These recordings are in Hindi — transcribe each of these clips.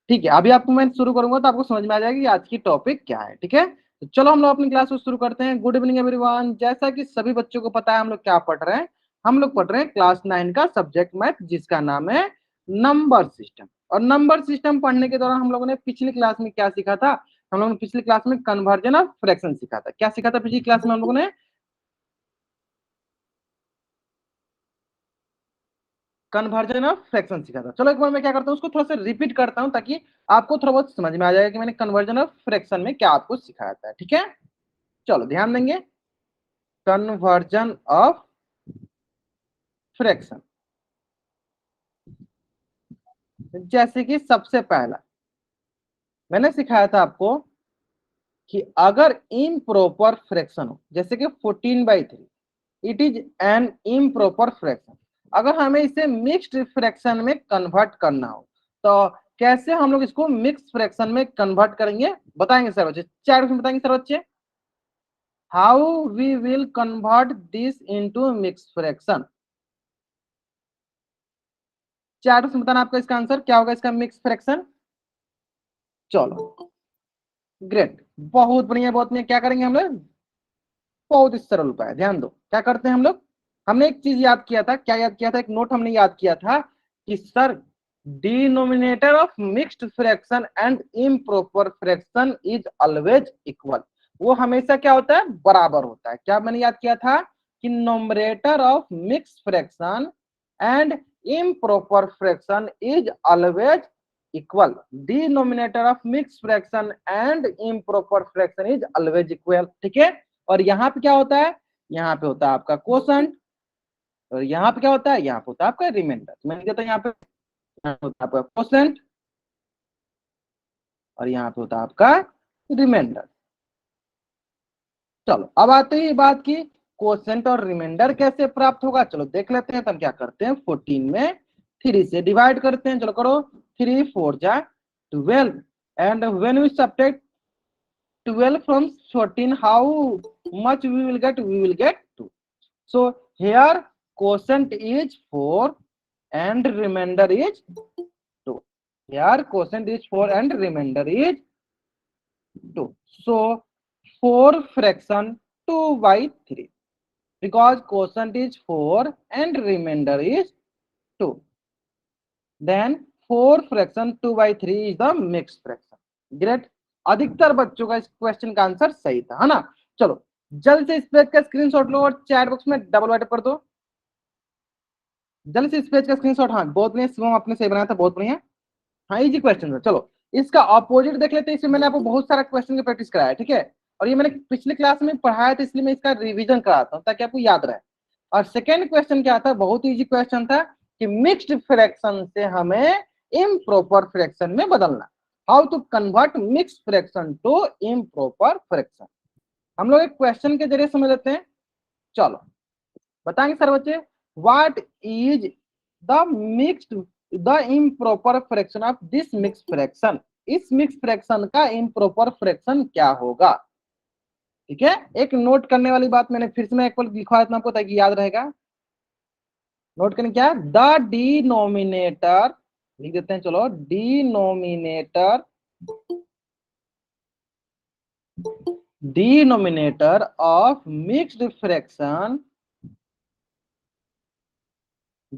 ठीक है, अभी आपको मैं शुरू करूंगा तो आपको समझ में आ जाएगा कि आज की टॉपिक क्या है। ठीक है, तो चलो हम लोग अपनी क्लास को शुरू करते हैं। Good evening everyone. जैसा कि सभी बच्चों को पता है हम लोग क्या पढ़ रहे हैं, हम लोग पढ़ रहे हैं क्लास 9 का सब्जेक्ट मैथ, जिसका नाम है नंबर सिस्टम। और नंबर सिस्टम पढ़ने के दौरान हम लोगों ने पिछली क्लास में क्या सीखा था? हम लोगों ने पिछली क्लास में कन्वर्जन ऑफ फ्रैक्शन सीखा था। क्या सीखा था पिछली क्लास में हम लोगों ने? कन्वर्जन ऑफ फ्रैक्शन सीखा था। चलो एक बार मैं क्या करता हूँ, उसको थोड़ा सा रिपीट करता हूँ ताकि आपको थोड़ा बहुत समझ में आ जाएगा कि मैंने कन्वर्जन ऑफ फ्रैक्शन में क्या आपको सिखाया था। ठीक है, चलो ध्यान देंगे। कन्वर्जन ऑफ फ्रैक्शन, जैसे कि सबसे पहला मैंने सिखाया था आपको कि अगर इम्प्रॉपर फ्रैक्शन हो, जैसे कि 14/3, it is an improper fraction. अगर हमें इसे मिक्स्ड फ्रैक्शन में कन्वर्ट करना हो तो कैसे हम लोग इसको मिक्स फ्रैक्शन में कन्वर्ट करेंगे, बताएंगे सर बच्चे। 4 ऑप्शन बताएंगे सर बच्चे। How we will convert this into mix fraction. 4 option बताना आपका इसका आंसर क्या होगा, इसका मिक्स फ्रैक्शन। चलो ग्रेट, बहुत बढ़िया बहुत बढ़िया। क्या करेंगे हम लोग? बहुत ही सरल उपाय, ध्यान दो। क्या करते हैं हम लोग? हमने एक चीज याद किया था। क्या याद किया था? एक नोट हमने याद किया था कि sir denominator of mixed fraction and improper fraction is always equal. वो हमेशा क्या होता है? बराबर होता है। क्या मैंने याद किया था कि numerator of mix fraction and improper fraction is always equal. Denominator of mix fraction and improper fraction is always equal. ठीक है, और यहाँ पे क्या होता है? यहाँ पे होता है आपका क्वोशंट, और यहाँ पे क्या होता है? यहाँ पे होता है आपका रिमाइंडर। मैंने कहता है यहाँ पे होता है आपका क्वोशंट और यहाँ पे होता है आपका रिमाइंडर। चलो अब आते हैं बात की क्वोशंट और रिमाइंडर कैसे प्राप्त होगा। चलो देख लेते हैं। तो हम क्या करते हैं, 14 में 3 से डिवाइड करते हैं। चलो करो, 3 4 जा 12, and when we subtract 12 from 14, how much we will get? We will get 2. So here quotient is 4 and remainder is 2. Here quotient is 4 and remainder is 2. So 4 fraction 2/3, because quotient is 4 and remainder is 2. Then 4 fraction 2/3 is the mixed fraction. Great. अधिकतर बच्चों का इस क्वेश्चन का आंसर सही था, है ना? चलो जल्द से इस पेज का स्क्रीनशॉट लो और चैट बॉक्स में डबल वाइट कर दो। जल्द से इस पेज का स्क्रीनशॉट। हाँ बहुत बढ़िया शिवम, आपने सही बनाया था, बहुत बढ़िया। हाँ इजी क्वेश्चन है। चलो इसका अपोजिट देख लेते हैं। इसमें मैंने आपको बहुत सारा क्वेश्चन की प्रैक्टिस कराया, ठीक है, और ये मैंने पिछले क्लास में पढ़ाया था, इसलिए मैं इसका रिवीजन कराता हूँ ताकि आपको याद रहे। और सेकेंड क्वेश्चन क्या था? बहुत इजी क्वेश्चन था कि मिक्स्ड फ्रैक्शन से हमें इम्प्रॉपर फ्रैक्शन में बदलना। How to convert mix fraction to improper fraction, हम लोग एक क्वेश्चन के जरिए समझ लेते हैं। चलो बताएंगे सर बच्चे, what is the mixed the improper fraction of this mix fraction. इस मिक्स फ्रैक्शन का इम्प्रॉपर फ्रैक्शन क्या होगा? ठीक है, एक नोट करने वाली बात मैंने फिर से मैं एक बार लिखवा देता हूं आपको ताकि याद रहेगा। नोट करें क्या? द डिनोमिनेटर, लिख देते हैं। चलो denominator, denominator of mixed fraction,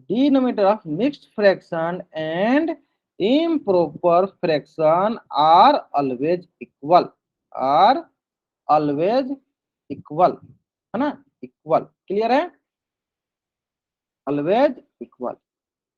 denominator of mixed fraction and improper fraction are always equal, are always equal, है ना? इक्वल, क्लियर है? Always equal.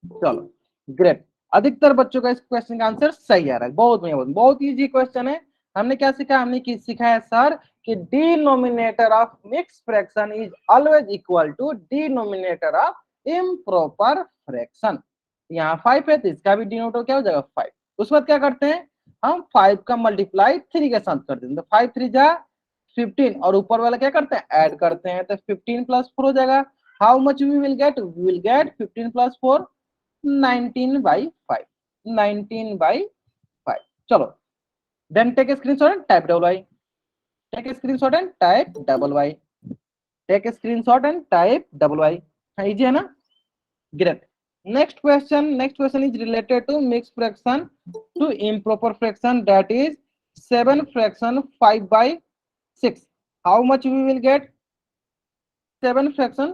चलो ग्रेट, अधिकतर बच्चों का इस क्वेश्चन का आंसर सही आ रहा है। बहुत बढ़िया, बहुत इजी क्वेश्चन है। हमने क्या सीखा? हमने सीखा है सर कि denominator of mix fraction is always equal to denominator of improper fraction. यहाँ 5 है तो इसका भी डिनोमिनेटर क्या हो जाएगा? 5। उसके बाद क्या करते हैं हम? 5 का मल्टीप्लाई 3 के साथ कर देते हैं, तो 5 3 जा 15, और ऊपर वाला क्या करते हैं? ऐड करते हैं, तो 15 + 4 हो जाएगा। How much we will get? We will get 15 + 4 19/5, 19/5। चलो then take a screenshot and type double y, take a screenshot and type double y, take a screenshot and type double y। हाँ इजी है ना? Great. next question is related to mixed fraction to improper fraction, that is 7 fraction 5 by 6. How much we will get? 7 fraction,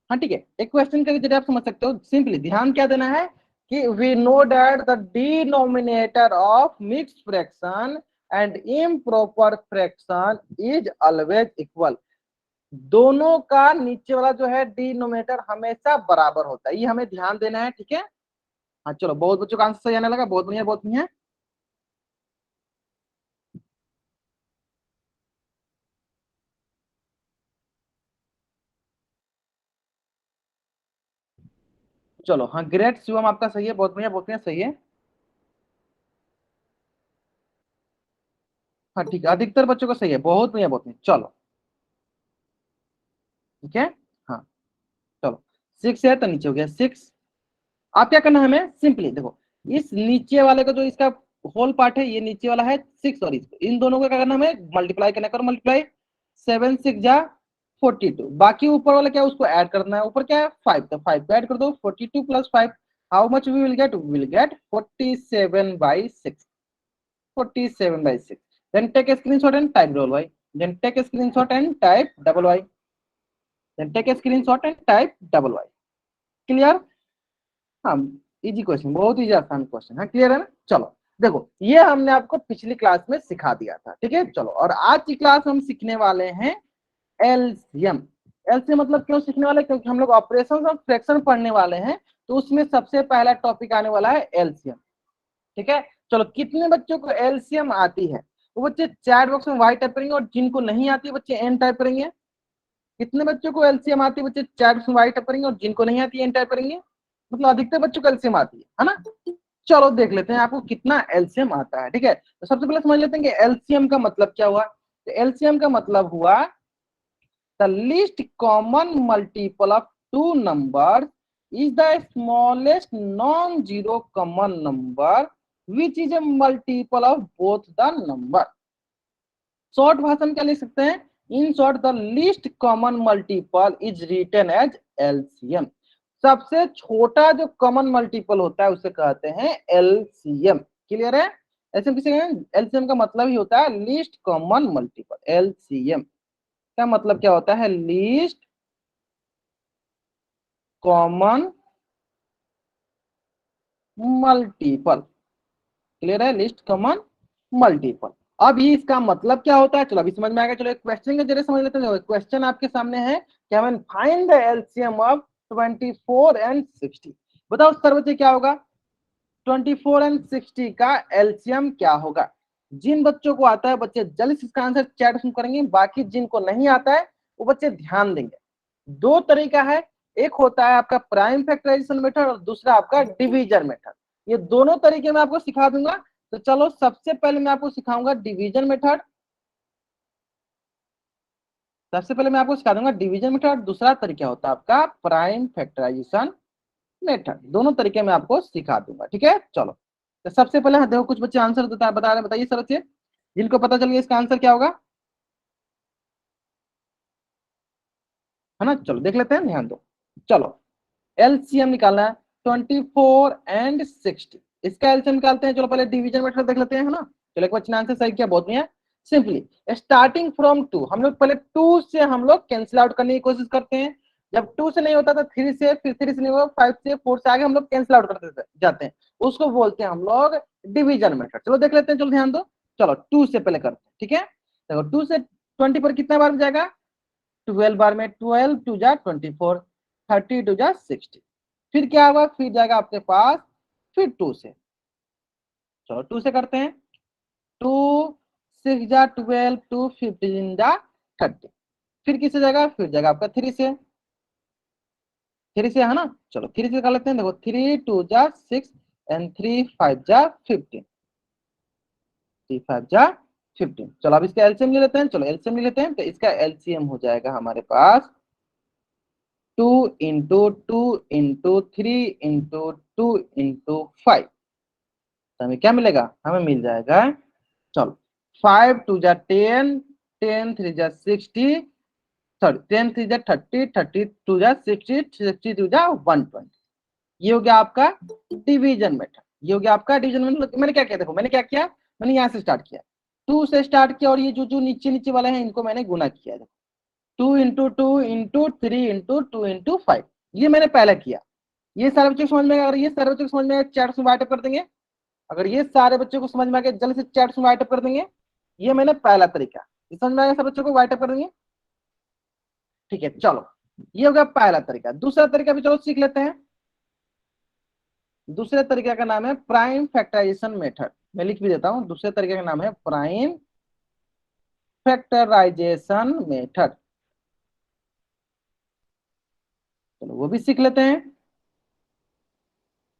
हाँ ठीक है, एक क्वेश्चन के जरिए आप समझ सकते हो। सिंपली ध्यान क्या देना है कि we know that the denominator of mixed fraction and improper fraction is always equal. दोनों का नीचे वाला जो है डिनोमिनेटर हमेशा बराबर होता है, ये हमें ध्यान देना है, ठीक है। हाँ चलो, बहुत बच्चों का आंसर सही आने लगा, बहुत बढ़िया बहुत बढ़िया। चलो हाँ, ग्रेट शिवम, आपका सही है, बहुत बढ़िया सही है। हाँ ठीक है, अधिकतर बच्चों का सही है, बहुत बढ़िया बहुत बढ़िया। चलो ठीक है। हाँ चलो, 6 है तो नीचे हो गया 6। आप क्या करना है हमें, सिंपली देखो, इस नीचे वाले का जो इसका होल पार्ट है, ये नीचे वाला है 6, और इसको इन दोनों को क्या करना है, हमें मल्टीप्लाई करना, करो मल्टीप्लाई। 7 6 जा 42, बाकी ऊपर वाला क्या है, उसको ऐड करना है। ऊपर क्या है 5, तो 5 को ऐड कर दो, 42 plus 5, how much we will get 47/6। 47/6। Then take a screenshot and type double y, then take a screenshot and type double y, then take a screenshot and type double y। Clear? हाँ, इजी क्वेश्चन, बहुत इजी आसान क्वेश्चन है, क्लियर है ना। चलो देखो, ये हमने आपको पिछली क्लास में सिखा दिया था, ठीक है। चलो, और आज की क्लास हम सीखने वाले हैं एलसीएम। एलसीएम मतलब क्यों सीखने वाले, क्योंकि हम लोग ऑपरेशन और फ्रैक्शन पढ़ने वाले हैं, तो उसमें सबसे पहला टॉपिक आने वाला है एलसीएम, ठीक है। चलो, कितने बच्चों को एलसीएम आती है, वो बच्चे चैट बॉक्स में वाई टाइप करेंगे, और जिनको नहीं आती बच्चे एन टाइप करेंगे। कितने बच्चों को एलसीएम आती है, बच्चे चैट बॉक्स में वाई टाइप करेंगे, और जिनको नहीं आती एन टाइप करेंगे। मतलब अधिकतर बच्चों को एलसीएम आती है ना। चलो देख लेते हैं आपको कितना एलसीएम आता है, ठीक है। तो सबसे पहले समझ लेते हैं कि एलसीएम का मतलब क्या हुआ। तो एलसीएम का मतलब हुआ the least common multiple of two number is the smallest non zero common number which is a multiple of both the number. Short भाषा में क्या लिख सकते हैं, in short the least common multiple is written as LCM. सबसे छोटा जो कॉमन मल्टीपल होता है उसे कहते हैं एलसीएम। क्लियर है? एलसीएम किसे कहते हैं? एलसीएम का मतलब ही होता है लीस्ट कॉमन मल्टीपल। एलसीएम का मतलब क्या होता है, लीस्ट कॉमन मल्टीपल। क्लियर है? List common multiple. अब ये इसका मतलब क्या होता है, चलो अभी समझ में आएगा। चलो एक क्वेश्चन के जरिए समझ लेते हैं। क्वेश्चन आपके सामने है कि हमें find the LCM of 24 and 60। बताओ सर बच्चे क्या होगा, 24 एंड 60 का एलसीएम क्या होगा। जिन बच्चों को आता है बच्चे जल्दी से इसका आंसर चैट में करेंगे, बाकी जिनको नहीं आता है वो बच्चे ध्यान देंगे। दो तरीका है, एक होता है आपका प्राइम फैक्टराइजेशन मेथड, और दूसरा आपका डिवीजन मेथड। ये दोनों तरीके मैं आपको सिखा दूंगा। तो चलो सबसे पहले मैं आपको सिखाऊंगा डिवीजन मेथड। सबसे पहले मैं आपको सिखा दूंगा डिवीजन मेथड, दूसरा तरीका होता है आपका प्राइम फैक्टराइजेशन मेथड। दोनों तरीके मैं आपको सिखा दूंगा, ठीक है। चलो, तो सबसे पहले देखो, कुछ बच्चे आंसर बता रहे हैं, बताइए सर बच्चे जिनको पता चल गया इसका आंसर क्या होगा, है ना। चलो देख लेते हैं, ध्यान दो। चलो, एलसीएम निकालना है 24 एंड 60। इसका एलसीएम निकालते हैं। चलो पहले डिवीजन मेथड देख लेते हैं, है ना। चलो एक बच्चे ने आंसर सही किया, बहुत बढ़िया। सिंपली स्टार्टिंग फ्रॉम 2, हम लोग पहले 2 से हम लोग कैंसिल आउट करने की कोशिश करते हैं। जब 2 से नहीं होता तो 3 से, फिर 3 से नहीं हुआ 5 से, 4 से आगे हम लोग कैंसिल आउट करते जाते हैं। उसको बोलते हैं हम लोग डिवीजन मेथड। चलो देख लेते हैं, चलो ध्यान दो। चलो 2 से पहले करते हैं, ठीक है। देखो 2 से 20 पर कितना बार जाएगा, 12 बार में। 12 2 जा 24, 30 2 जा 60। फिर क्या होगा, फिर जाएगा आपके पास फिर 2 से। चलो 2 से करते हैं। 2 6 जा 12, 2 15 जा 30। फिर किससे जाएगा, फिर जाएगा आपका 3 से। 3 से, है ना। चलो 3 से कर लेते हैं। देखो 3 2 जा 6 एंड 3 5 जा 15। 3 5 जा 15। चलो अब इसका एलसीएम ले लेते हैं। चलो एलसीएम ले लेते हैं, तो इसका एलसीएम हो जाएगा हमारे पास 2 इंटू 2 इंटू 3 इंटू 2 इंटू 5। तो हमें क्या मिलेगा, हमें मिल जाएगा, चलो 5 2 जा 10, 10 3 जा 60, सॉरी 10 3 जा 30, 32 जा 60, 62 जा 120। ये हो गया आपका डिवीजन मेथड। ये हो गया आपका डिवीजन मेथड। मैंने क्या किया, देखो मैंने क्या किया, मैंने यहाँ से स्टार्ट किया, 2 से स्टार्ट किया, और ये जो जो नीचे नीचे वाले हैं इनको मैंने गुना किया। देखो 2 इंटू 2 इंटू 3 इंटू 2 इंटू 5, ये मैंने पहले किया। ये सारे बच्चों को समझ में, अगर ये सारे बच्चों को समझ में चैट में वाइट कर देंगे। अगर ये सारे बच्चों को समझ में आ गया जल्दी से चैट में वाइट कर देंगे। ये मैंने पहला तरीका, समझ में आया सब बच्चों को वाइट कर देंगे। ठीक है चलो, ये हो गया पहला तरीका। दूसरा तरीका भी चलो सीख लेते हैं। दूसरे तरीके का नाम है प्राइम फैक्टराइजेशन मेथड। मैं लिख भी देता हूं, दूसरे तरीके का नाम है प्राइम फैक्टराइजेशन मेथड। चलो वो भी सीख लेते हैं।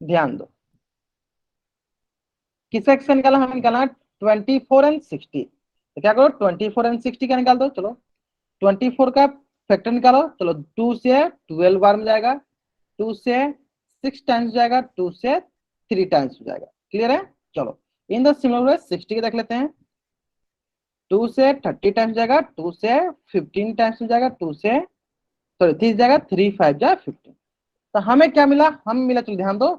ध्यान दो, किसका किसका निकाला, हमें निकालना 24 एंड 60। तो क्या करो 24 एंड 60 का निकाल दो। चलो 24 का फैक्टर निकालो। चलो 2 से 12 बार में जाएगा, 2 से 6 टाइम्स जाएगा, 2 से 3 टाइम्स हो जाएगा। क्लियर है। चलो इन द सिमिलर वे 60 के देख लेते हैं। 2 से 30 टाइम्स जाएगा, 2 से 15 टाइम्स हो जाएगा, 2 से सॉरी 30 जाएगा, 3 5 जा 15। तो हमें क्या मिला, हम मिला, चलो ध्यान दो,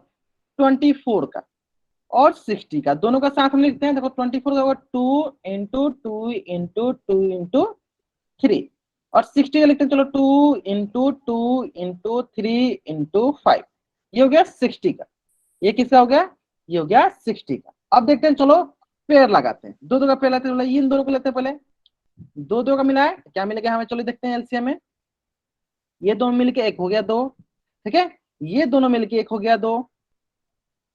24 का और 60 का दोनों का साथ में लिखते हैं। देखो 24 का होगा 2 इंटू 2 इंटू 2 इंटू 3, और 60 का लिखते हैं चलो 2 इंटू 2 इंटू 3 इंटू 5। ये हो गया 60 का। ये किसका हो गया, ये हो गया 60 का। अब देखते हैं, चलो पेयर लगाते हैं, दो दो का पेयर लगाते हैं। इन दोनों को लेते हैं, पहले दो दो का मिला है, क्या मिलेगा हमें, चलो देखते हैं एलसीएम में। ये दोनों मिलके एक हो गया 2, ठीक है, ये दोनों मिलके एक हो गया 2,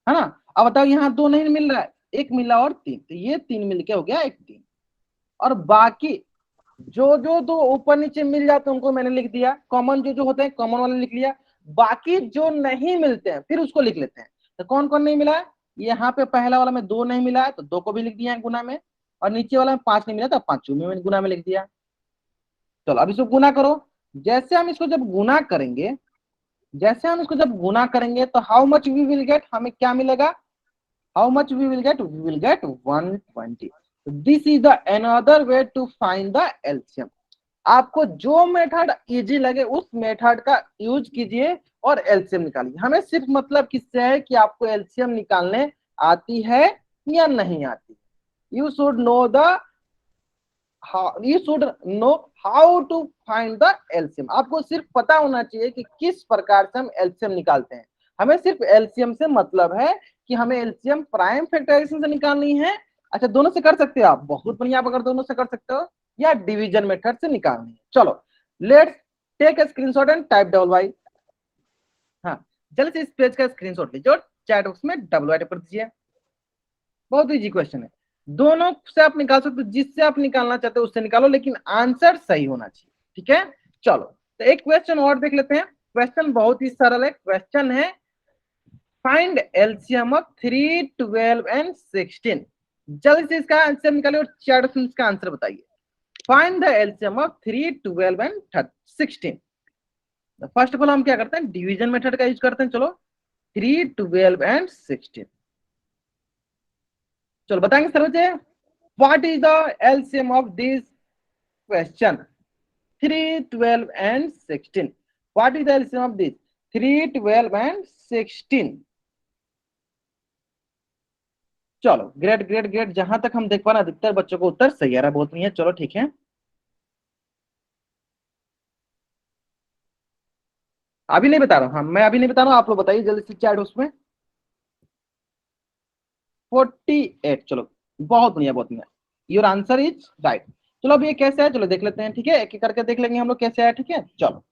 है ना। अब बताओ यहाँ 2 नहीं मिल रहा है, एक मिला और 3, तो ये 3 मिलके हो गया एक 3। और बाकी जो जो दो ऊपर नीचे मिल जाते हैं उनको मैंने लिख दिया, कॉमन जो जो होते हैं कॉमन वाले लिख लिया। बाकी जो नहीं मिलते हैं फिर उसको लिख लेते हैं। तो कौन कौन नहीं मिला है, यहाँ पे पहला वाला में 2 नहीं मिला है तो 2 को भी लिख दिया है गुना में, और नीचे वाला में 5 नहीं मिला तो 5 में मैंने गुना में लिख दिया। चलो अब इसको गुना करो। जैसे हम इसको जब गुना करेंगे, जैसे हम इसको जब गुना करेंगे तो how much we will get, हमें क्या मिलेगा, how much we will get, we will get 120। This is the another way to find the LCM. आपको जो मेथड इजी लगे उस मेथड का यूज कीजिए और एलसीएम निकालिए। हमें सिर्फ मतलब किससे है कि आपको एलसीएम निकालने आती है या नहीं आती। You should know the you should know how to find the LCM. आपको सिर्फ पता होना चाहिए कि किस प्रकार से हम एलसीएम निकालते हैं। हमें सिर्फ एलसीएम से मतलब है कि हमें एलसीएम प्राइम फैक्टराइजेशन से निकालनी है। अच्छा दोनों से कर सकते हो आप, बहुत बढ़िया, आप अगर दोनों से कर सकते हो, या डिवीजन मेथड से निकालनी है। चलो let's take a screenshot and type double Y. हाँ जल्दी से इस पेज का स्क्रीनशॉट लीजिए और चैट बॉक्स में डबल वाई कर दीजिए। बहुत इजी क्वेश्चन है, दोनों से आप निकाल सकते हो, जिससे आप निकालना चाहते हो उससे निकालो, लेकिन आंसर सही होना चाहिए। ठीक है चलो, तो एक क्वेश्चन और देख लेते हैं। क्वेश्चन बहुत ही सरल है। क्वेश्चन है फाइंड एलसीएम ऑफ 3, 12 एंड 16। जल्दी से इसका आंसर निकालिए और चैट बॉक्स में इसका आंसर बताइए। Find the LCM of 3, 12 and 16। First of all हम क्या करते हैं, डिवीजन मेथड का यूज करते हैं। चलो 3, 12 एंड 16। चलो बताएंगे सर बच्चे, what is the LCM of this question 3, 12 and 16। What is the LCM of this 3, 12 and 16। चलो ग्रेट ग्रेट ग्रेट, जहां तक हम देख पा रहे अधिकतर बच्चों को उत्तर सही आ रहा है, बहुत नहीं है। चलो ठीक है, अभी नहीं बता रहा हूं, हाँ मैं अभी नहीं बता रहा हूं, आप लोग बताइए जल्दी से चैट उसमें। 48। चलो बहुत बढ़िया बहुत बढ़िया, योर आंसर इज राइट। चलो अब ये कैसे है, चलो देख लेते हैं। ठीक है एक एक करके देख लेंगे हम लोग कैसे है। ठीक है चलो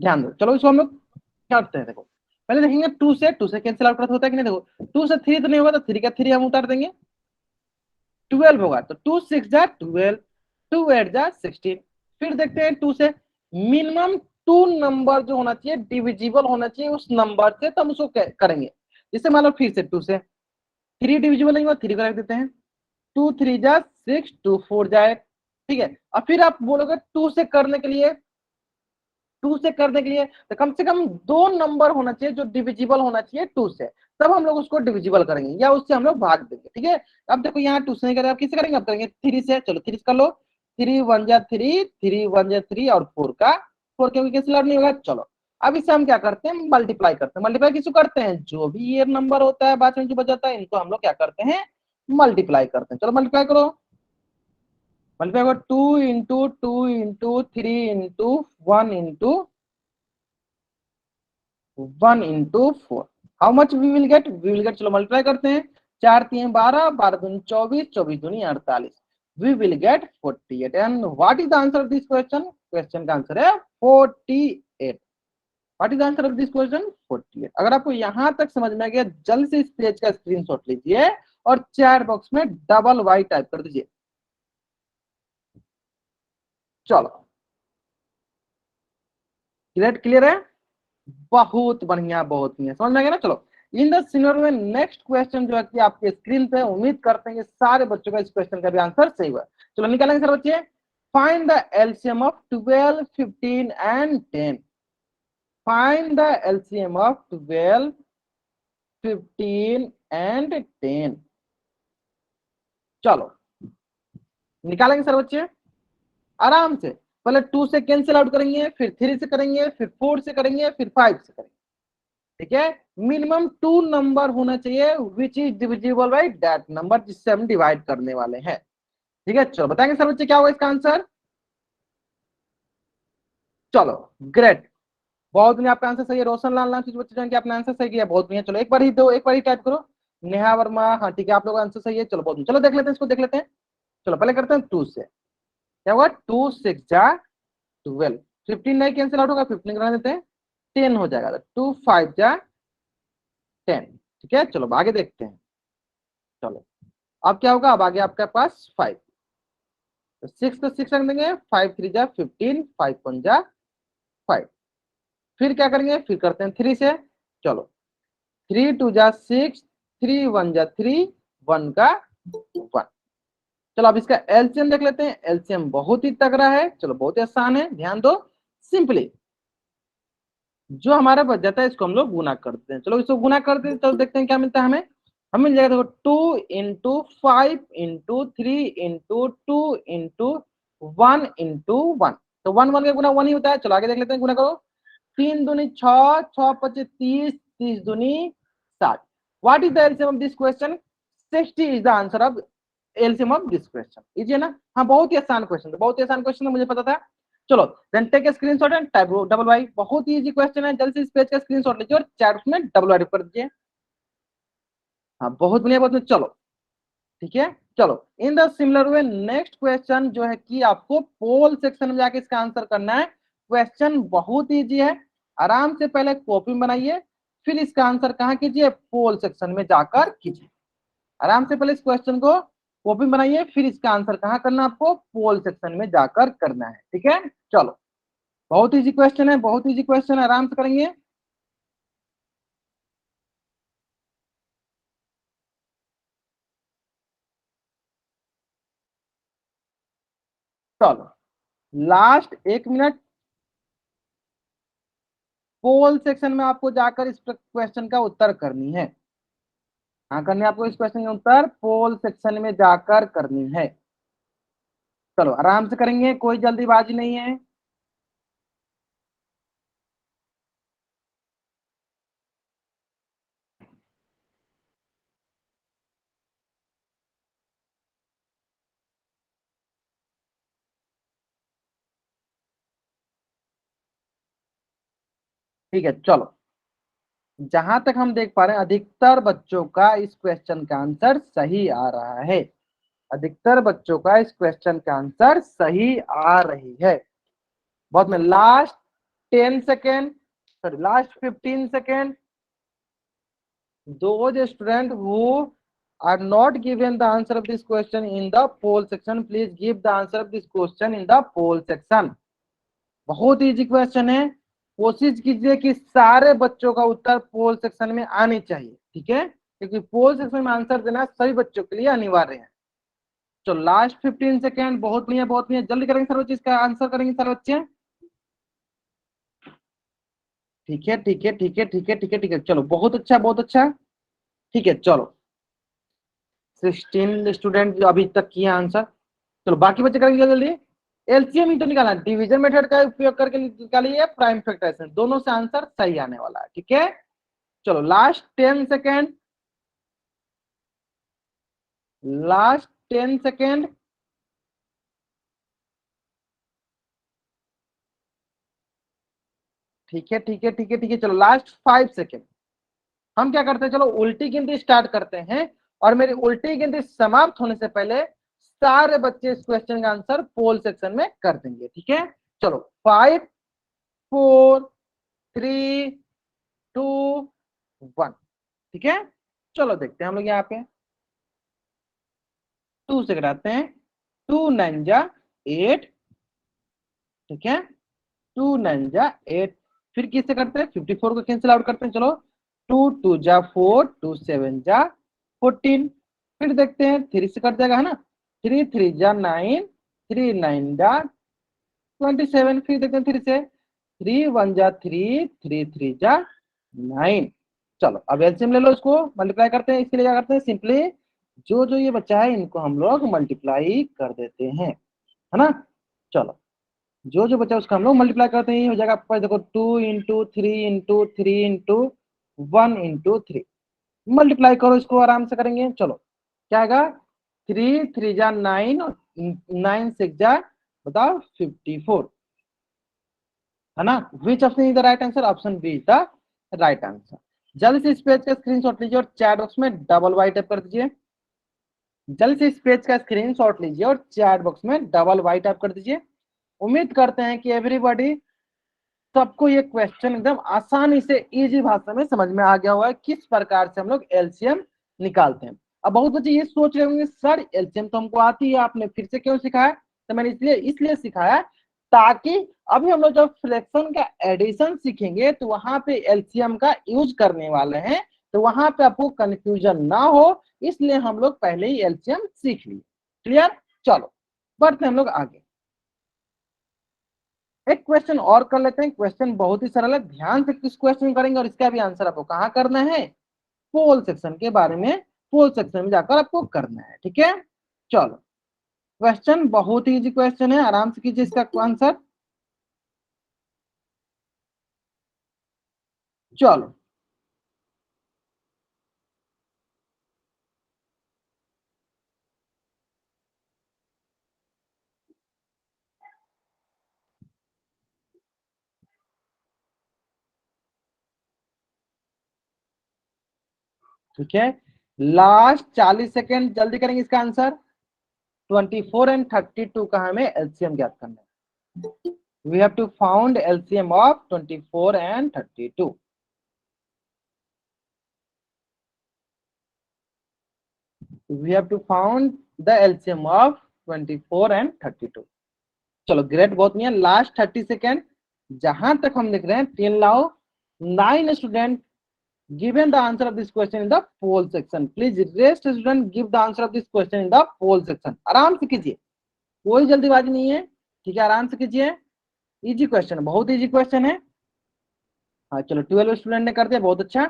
ध्यान दो, चलो इसको हम लोग क्या करते हैं, देखो पहले देखेंगे 2 से कैंसिल आउट होता है कि नहीं। देखो 2 से 3 तो नहीं होगा, तो 3 का 3 हम उतार देंगे, 12 होगा तो 2 6 जा 12, 2 8 जा 16। फिर देखते हैं 2 से मिनिमम 2 नंबर जो होना चाहिए डिविजिबल होना चाहिए उस नंबर से, तो हम उसको करेंगे। जैसे मान लो फिर से 2 से 3 डिविजिबल नहीं हुआ, 3 को रख देते हैं, 2 3 जा 6, 2 4 जाए। ठीक है, और फिर आप बोलोगे 2 से करने के लिए, 2 से करने के लिए तो कम से कम 2 नंबर होना चाहिए जो डिविजिबल होना चाहिए 2 से, तब हम लोग उसको डिविजिबल करेंगे या उससे हम लोग भाग देंगे। ठीक है, अब देखो यहाँ 2 से नहीं करेंगे, अब किससे करेंगे, अब करेंगे 3 से। चलो 3 से कर लो, 3 1 जा 3, 3 1 जा 3 और 4 का 4 क्योंकि कैंसिल नहीं होगा। चलो अब इससे हम क्या करते हैं, मल्टीप्लाई करते हैं। मल्टीप्लाई किसको करते हैं, जो भी ये नंबर होता है बाद में जो बच जाता है इनको हम लोग क्या करते हैं, मल्टीप्लाई करते हैं। चलो मल्टीप्लाई करो, मल्टीप्लाई करो 2 into 2 into 3 into 1 into 1 into 4, how much we will get, we will get, चलो मल्टीप्लाई करते हैं, 4 3 12, 12 दूनी 24, 24 दूनी 48, we will get 48। And what is the answer of this question, question का आंसर है 48। What is the answer of this question, 48। अगर आपको यहां तक समझ में आ गया, जल्द से इस पेज का स्क्रीनशॉट लीजिए और चैट बॉक्स में डबल वाई टाइप कर दीजिए। चलो क्लियर है, बहुत बढ़िया, बहुत बढ़िया, समझ में आ गया ना। चलो इन द सिनेरियो में नेक्स्ट क्वेश्चन जो है कि आपके स्क्रीन पे, उम्मीद करते हैं कि सारे बच्चों का इस क्वेश्चन का भी आंसर सही हुआ। चलो निकालेंगे सर बच्चे, find the LCM of 12 15 and 10, find the LCM of 12 15 and 10। चलो निकालेंगे सर बच्चे आराम से, पहले 2 से कैंसिल आउट करेंगे, फिर 3 से करेंगे, फिर 4 से करेंगे, फिर 5 से करेंगे। ठीक है, मिनिमम 2 नंबर होना चाहिए which is divisible by that number, जिससे हम डिवाइड करने वाले हैं। ठीक है, चलो बताएंगे सर बच्चे क्या होगा इसका आंसर। चलो ग्रेट, बहुत बढ़िया, आपका आंसर सही है। रोशन लाल नाम से बच्चे जान के आपने आंसर सही किया, बहुत बढ़िया। चलो एक बार ही दो, एक बार ही टाइप करो, नेहा वर्मा, हाँ ठीक है, आप लोग आंसर सही है। चलो बहुत, चलो देख लेते हैं इसको, देख लेते हैं। चलो पहले करते हैं 2 से, क्या होगा, 2 6 जा 12, 15 नहीं कैंसिल आउट होगा, 15 करा देते हैं, 10 हो जाएगा, 2 5 जा 10। ठीक है, चलो आगे देखते हैं। चलो अब क्या होगा, अब आगे आपके पास 5, तो 6 को 6 रख देंगे, 5 3 जा 15, 5 1 जा 5, फिर क्या करेंगे, फिर करते हैं 3 से। चलो 3 2 जा 6, 3 1 जा 3, 1 का 1। चलो अब इसका एलसीएम देख लेते हैं, एलसीएम बहुत ही तगड़ा है, चलो बहुत ही आसान है, ध्यान दो। सिंपली जो हमारा बच जाता है इसको हम लोग गुना करते हैं। चलो इसको गुना करते हैं, चलो देखते हैं क्या मिलता है हमें। हमें मिल जाएगा, देखो 2 into 5 into 3 into 2 into 1 into 1, तो 1 1 का गुना 1 ही होता है। चलो आगे देख लेते हैं, गुना करो, 3 दूनी 6, 6 5 30, 30 दूनी 60। What is the LCM of this question, 60 is the answer of LCM of this question. Easy है ना, हाँ बहुत ही आसान क्वेश्चन था, बहुत ही आसान क्वेश्चन था, मुझे पता था। चलो then take a screenshot and type double Y, बहुत ही इजी क्वेश्चन है, जल्दी से इस पेज का स्क्रीनशॉट लीजिए और चैट में डबल वाई कर दीजिए। हाँ बहुत बढ़िया, बहुत बढ़िया। चलो ठीक है, चलो इन the similar way next question जो है कि आपको पोल सेक्शन में जाके इसका आंसर करना है। क्वेश्चन बहुत इजी है, आराम से पहले कॉपी बनाइए, फिर इसका आंसर कहाँ कीजिए, पोल सेक्शन में जाकर कीजिए। आराम से पहले इस क्वेश्चन को कॉपी बनाइए, फिर इसका आंसर कहाँ करना है, आपको पोल सेक्शन में जाकर करना है। ठीक है, चलो बहुत इजी क्वेश्चन है, बहुत इजी क्वेश्चन है, आराम से करेंगे। चलो लास्ट 1 मिनट, पोल सेक्शन में आपको जाकर इस क्वेश्चन का उत्तर करनी है। हाँ करनी है आपको इस क्वेश्चन का उत्तर पोल सेक्शन में जाकर करनी है। चलो आराम से करेंगे, कोई जल्दीबाजी नहीं है। ठीक है, चलो जहां तक हम देख पा रहे हैं अधिकतर बच्चों का इस क्वेश्चन का आंसर सही आ रहा है, अधिकतर बच्चों का इस क्वेश्चन का आंसर सही आ रही है। बहुत में last 10 second, sorry last 15 second, those students who are not given the answer of this question in the poll section, please give the answer of this question in the poll section। बहुत इजी क्वेश्चन है, कोशिश कीजिए कि सारे बच्चों का उत्तर पोल सेक्शन में आनी चाहिए। ठीक है, क्योंकि पोल सेक्शन में आंसर देना सभी बच्चों के लिए अनिवार्य है। तो लास्ट 15 सेकेंड, बहुत बढ़िया, बहुत बढ़िया, जल्दी करेंगे सर बच्चे, इसका आंसर करेंगे सर बच्चे। ठीक है ठीक है ठीक है ठीक है ठीक है ठीक है, चलो बहुत अच्छा, बहुत अच्छा। ठीक है, चलो 16 स्टूडेंट जो अभी तक किए आंसर, चलो बाकी बच्चे करेंगे जल्दी। एलसीएम ही तो निकालना, डिवीजन मेथड का उपयोग करके निकालिए, प्राइम फैक्टराइजेशन, दोनों से आंसर सही आने वाला है। ठीक है, चलो लास्ट 10 सेकेंड, लास्ट 10 सेकेंड। ठीक है ठीक है ठीक है ठीक है, चलो लास्ट 5 सेकेंड। हम क्या करते हैं, चलो उल्टी गिनती स्टार्ट करते हैं, और मेरी उल्टी गिनती समाप्त होने से पहले सारे बच्चे इस क्वेश्चन का आंसर पोल सेक्शन में कर देंगे। ठीक है, चलो 5 4 3 2 1। ठीक है, चलो देखते हैं हम लोग यहाँ पे 2 से कराते हैं, 2 9 जा 8। ठीक है, 2 9 जा 8। फिर किससे करते हैं, 54 को कैंसिल आउट करते हैं, चलो 2 2 जा 4, 2 7 जा 14। फिर देखते हैं 3 से कट जाएगा है ना, 3 3 जा 9, 3 9 जा 27। फिर देखते हैं 3 से, 3 1 जा 3, 3 3 जा 9। चलो अब एलसीएम ले लो, इसको मल्टीप्लाई करते हैं। इसके लिए क्या करते हैं, सिंपली जो जो ये बच्चा है इनको हम लोग मल्टीप्लाई कर देते हैं, है ना। चलो जो जो बच्चा उसका हम लोग मल्टीप्लाई करते हैं, ये हो जाएगा आपके पास, देखो 2 into 3 into 3 into 1 into 3। Multiply करो, इसको आराम से करेंगे। चलो क्या आएगा, 3 3 जा 9 और 9 6 जा बताओ 54, है ना। Which option is the right answer, option B is the right answer. जल्दी से इस पेज का स्क्रीनशॉट लीजिए और चैट बॉक्स में डबल वाई टाइप कर दीजिए। जल्दी से इस पेज का स्क्रीनशॉट लीजिए और चैट बॉक्स में डबल वाई टाइप कर दीजिए। उम्मीद करते हैं कि एवरीबॉडी, सबको ये क्वेश्चन एकदम आसानी से इजी भाषा में समझ में आ गया हुआ है, किस प्रकार से हम लोग एलसीएम निकालते हैं। अब बहुत बच्चे ये सोच रहे होंगे, सर एलसीएम तो हमको आती है, आपने फिर से क्यों सिखाया। तो मैंने इसलिए सिखाया ताकि अभी हम लोग जब फ्रैक्शन का एडिशन सीखेंगे तो वहां पे एलसीएम का यूज करने वाले हैं, तो वहां पे आपको कंफ्यूजन ना हो, इसलिए हम लोग पहले ही एलसीएम सीख लिए। क्लियर, चलो बढ़ते हैं हम लोग आगे। एक क्वेश्चन और कर लेते हैं, क्वेश्चन बहुत ही सरल है, ध्यान से किस क्वेश्चन करेंगे और इसका भी आंसर आपको कहाँ करना है, पोल सेक्शन के बारे में, पोल सेक्शन में जाकर आपको करना है। ठीक है, चलो क्वेश्चन बहुत ही इजी क्वेश्चन है, आराम से कीजिए इसका आंसर। चलो ठीक है, लास्ट 40 सेकेंड, जल्दी करेंगे इसका आंसर। 24 एंड 32 का हमें एलसीएम ज्ञात करना है। We have to found LCM of 24 and 32। We have to found the LCM of 24 and 32। चलो ग्रेट, बहुत नहीं है, लास्ट 30 सेकेंड। जहां तक हम लिख रहे हैं, 10 लाओ 9 student given the answer of this question in the poll section, please rest student give the answer of this question in the poll section। आराम से कीजिए, कोई जल्दीबाजी नहीं है, ठीक है, आराम से कीजिए। इजी क्वेश्चन है, बहुत इजी क्वेश्चन है। हाँ चलो 12 स्टूडेंट ने कर दिया, बहुत अच्छा।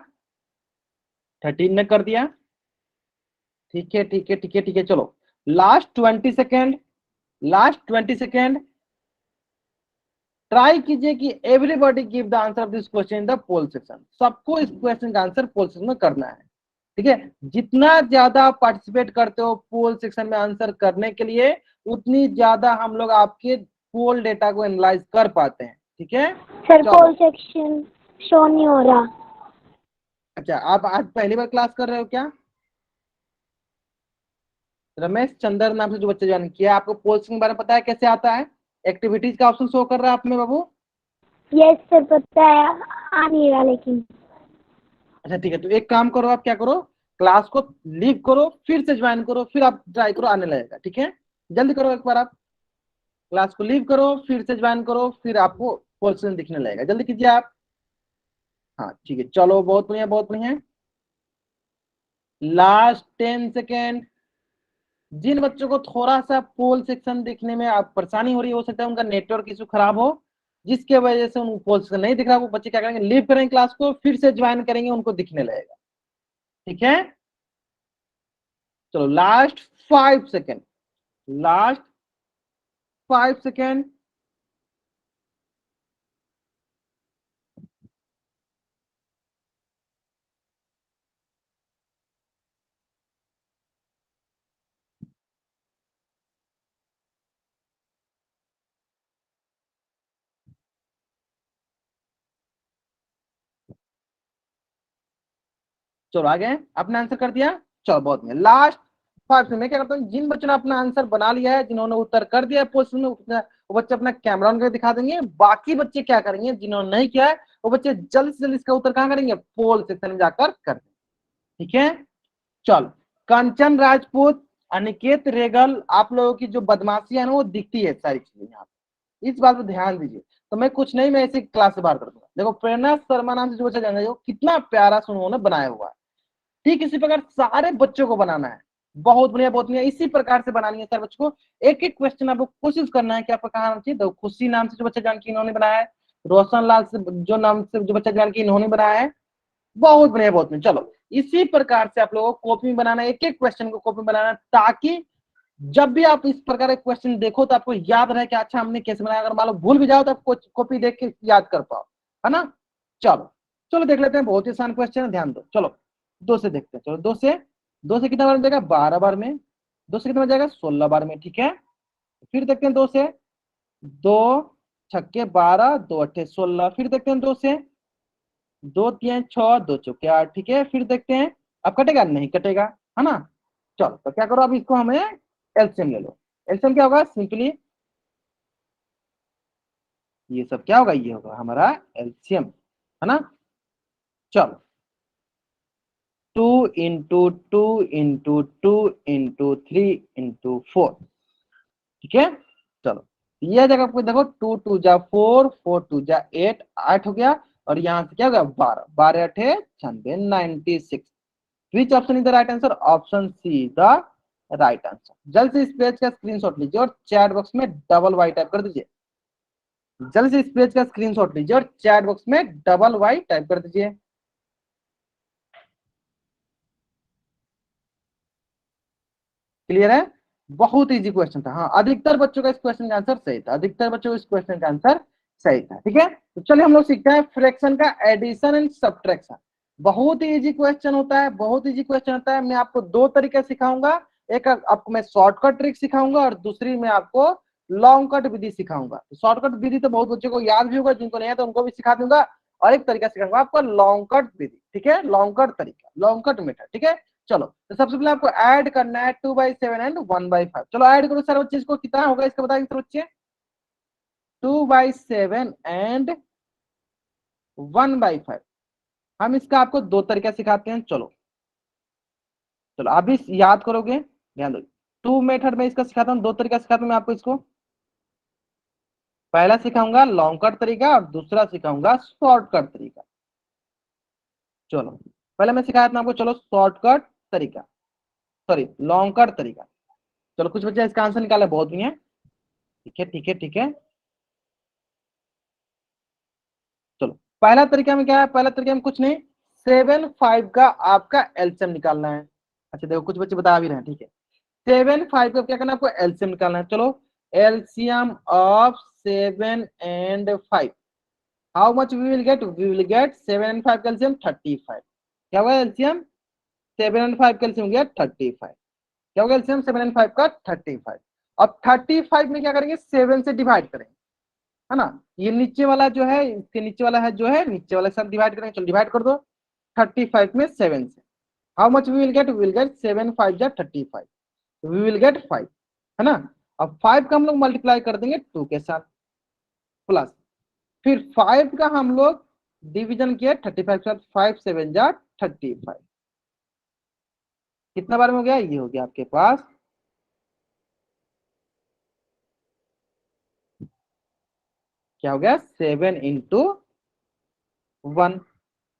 13 ने कर दिया, ठीक है ठीक है ठीक है ठीक है। चलो last 20 second, last 20 second. Try कीजिए कि everybody give the answer of this question in the poll section, सबको इस क्वेश्चन का आंसर पोल सेक्शन में करना है। ठीक है, जितना ज्यादा पार्टिसिपेट करते हो पोल सेक्शन में आंसर करने के लिए, उतनी ज्यादा हम लोग आपके पोल डेटा को एनालाइज कर पाते हैं। ठीक है सर, पोल सेक्शन शो नहीं हो रहा। अच्छा, आप आज पहली बार क्लास कर रहे हो क्या। रमेश चंद्र नाम से जो बच्चे ज्वाइन किया, आपको पोल सेक्शन के बारे में पता है कैसे आता है, एक्टिविटीज का ऑप्शन शो कर रहा है आप में बाबू। यस सर, पता है, आ नहीं रहा लेकिन। अच्छा ठीक है, तो एक काम करो, आप क्या करो, क्लास को लीव करो, फिर से ज्वाइन करो, फिर आप ट्राई करो, आने लगेगा। ठीक है, जल्दी करो, एक बार आप क्लास को लीव करो, फिर से ज्वाइन करो, फिर आपको पोर्शन दिखने लगेगा, जल्दी कीजिए आप। हाँ ठीक है, चलो बहुत बढ़िया बहुत बढ़िया। Last 10 second. जिन बच्चों को थोड़ा सा पोल सेक्शन दिखने में आप परेशानी हो रही है, हो सकता है उनका नेटवर्क इशू खराब हो, जिसके वजह से उनको पोल सेक्शन नहीं दिख रहा, वो बच्चे क्या करेंगे, लीव करेंगे क्लास को, फिर से ज्वाइन करेंगे, उनको दिखने लगेगा। ठीक है, चलो लास्ट 5 सेकेंड, लास्ट 5 सेकेंड। चलो आ गए, आपने आंसर कर दिया। चलो बहुत बढ़िया। लास्ट 5 में मैं क्या करता हूँ, जिन बच्चों ने अपना आंसर बना लिया है, जिन्होंने उत्तर कर दिया है पोस्ट में, वो बच्चे अपना कैमरा ऑन करके दिखा देंगे। बाकी बच्चे क्या करेंगे, जिन्होंने नहीं किया है, वो बच्चे जल्द से जल्द इसका उत्तर कहाँ करेंगे, पोल सेक्शन में जाकर कर देंगे। ठीक है, चल। कंचन राजपूत, अनिकेत रेगल, आप लोगों की जो बदमाशी है ना वो दिखती है सारी चीजें यहाँ पे, इस बात पर ध्यान दीजिए। तो मैं कुछ नहीं, मैं ऐसे क्लास से बाहर कर दूंगा। देखो प्रेरणा शर्मा नाम से जो बच्चा जान रहे हो, कितना प्यारा सा उन्होंने बनाया हुआ है। ठीक इसी प्रकार सारे बच्चों को बनाना है। बहुत बढ़िया बहुत बढ़िया, इसी प्रकार से बनानी है सारे बच्चों को। एक एक क्वेश्चन आपको कोशिश करना है कि आपका कहाँ आना चाहिए। तो खुशी नाम से जो बच्चा जानकी इन्होंने बनाया है, रोशन लाल से जो नाम से जो बच्चा जानकी इन्होंने बनाया है, बहुत बढ़िया बहुत बढ़िया। चलो इसी प्रकार से आप लोगों को कॉपी में बनाना है, एक एक क्वेश्चन को कॉपी में बनाना है, ताकि जब भी आप इस प्रकार के क्वेश्चन देखो तो आपको याद रहे कि अच्छा हमने कैसे बनाया। अगर मान लो भूल भी जाओ तो आप कॉपी देख के याद कर पाओ, है ना। चलो चलो देख लेते हैं, बहुत ही आसान क्वेश्चन है, ध्यान दो। चलो दो से देखते हैं। चलो दो से कितना बार में जाएगा, 12 बार में। दो से कितना बार जाएगा, 16 बार में। ठीक है, फिर देखते हैं दो से, दो छक्के 12, दो अट्ठे 16। फिर देखते हैं दो से, दो तीन छह, दो चौके 8। ठीक है, फिर देखते हैं अब कटेगा, नहीं कटेगा, है ना। चलो तो क्या करो, अब इसको हमें एलसीएम ले लो। एलसीएम क्या होगा, सिंपली ये सब क्या होगा, ये होगा हमारा एलसीएम, है ना। चलो 2 × 2 × 2 × 3 × 4। ठीक है, चलो यह जगह आपको देखो, 2 × 2 = 4, 4 × 2 = 8, 8 हो गया। और यहां से क्या होगा, 12, 12 अठे 96, 96। विच option is the right answer, option see the right answer. जल्द से इस पेज का स्क्रीनशॉट लीजिए और चैट बॉक्स में डबल वाई टाइप कर दीजिए। जल्द से इस पेज का स्क्रीनशॉट लीजिए और चैट बॉक्स में डबल वाई टाइप कर दीजिए। क्लियर है, बहुत इजी क्वेश्चन था। हाँ, अधिकतर बच्चों का इस क्वेश्चन का आंसर सही था, अधिकतर बच्चों को इस क्वेश्चन का आंसर सही था। ठीक है, तो चलिए हम लोग सीखते हैं फ्रैक्शन का एडिशन एंड सब्ट्रैक्शन। बहुत ही इजी क्वेश्चन होता है, बहुत इजी क्वेश्चन होता है। मैं आपको दो तरीके सिखाऊंगा, एक आपको मैं शॉर्टकट ट्रिक सिखाऊंगा और दूसरी मैं आपको लॉन्ग कट विधि सिखाऊंगा। तो शॉर्टकट विधि तो बहुत बच्चों को याद भी होगा, जिनको नहीं है तो उनको भी सिखा दूंगा। और एक तरीका सिखाऊंगा आपको लॉन्ग कट विधि। ठीक है, लॉन्ग कट तरीका, लॉन्ग कट मेथड। ठीक है, चलो तो सबसे पहले आपको ऐड करना है 2/7 एंड 1/5। चलो ऐड करो सर बच्चे, इसको कितना होगा इसका बताएंगे सर बच्चे। 2/7 एंड 1/5। हम इसका आपको दो तरीका सिखाते हैं। चलो चलो आप भी याद करोगे, ध्यान दो। टू मेथड में इसका सिखाता हूँ, दो तरीका सिखाता हूँ मैं आपको इसको। पहला सिखाऊंगा लॉन्ग कट तरीका और दूसरा सिखाऊंगा शॉर्टकट तरीका। चलो पहले मैं सिखाया था आपको, चलो शॉर्टकट तरीका, सॉरी लॉन्ग कट तरीका। चलो कुछ बच्चे इसका आंसर निकाले, बहुत भी है। ठीक है ठीक है ठीक है, चलो पहला तरीका में क्या है, पहला तरीका में कुछ नहीं, 7 5 का आपका एलसीएम निकालना है। अच्छा देखो कुछ बच्चे बता भी रहे हैं। ठीक है, 7 5 का क्या करना है आपको, एलसीएम निकालना है। चलो LCM of 7 and 5, how much we will get, we will get 7 and 5 का एलसीएम 35। क्या होगा एलसीएम, 7 and 5 का एलसीएम गया 35। क्या होगा एलसीएम 7 and 5 का 35। अब 35 में क्या करेंगे, 7 से डिवाइड करेंगे, है ना। ये नीचे वाला जो है, इसके नीचे वाला है जो है, नीचे वाले साथ डिवाइड करेंगे। चलो डिवाइड कर दो 35 में 7 से। How much we will get, we will get 7 5 = 35, we will get 5, है ना। अब 5 का हम लोग मल्टीप्लाई कर देंगे 2 के साथ, प्लस फिर 5 का हम लोग डिवीजन किया 35 के साथ, 5 7 = 35। कितना बार में हो गया, ये हो गया आपके पास क्या हो गया, 7 × 1,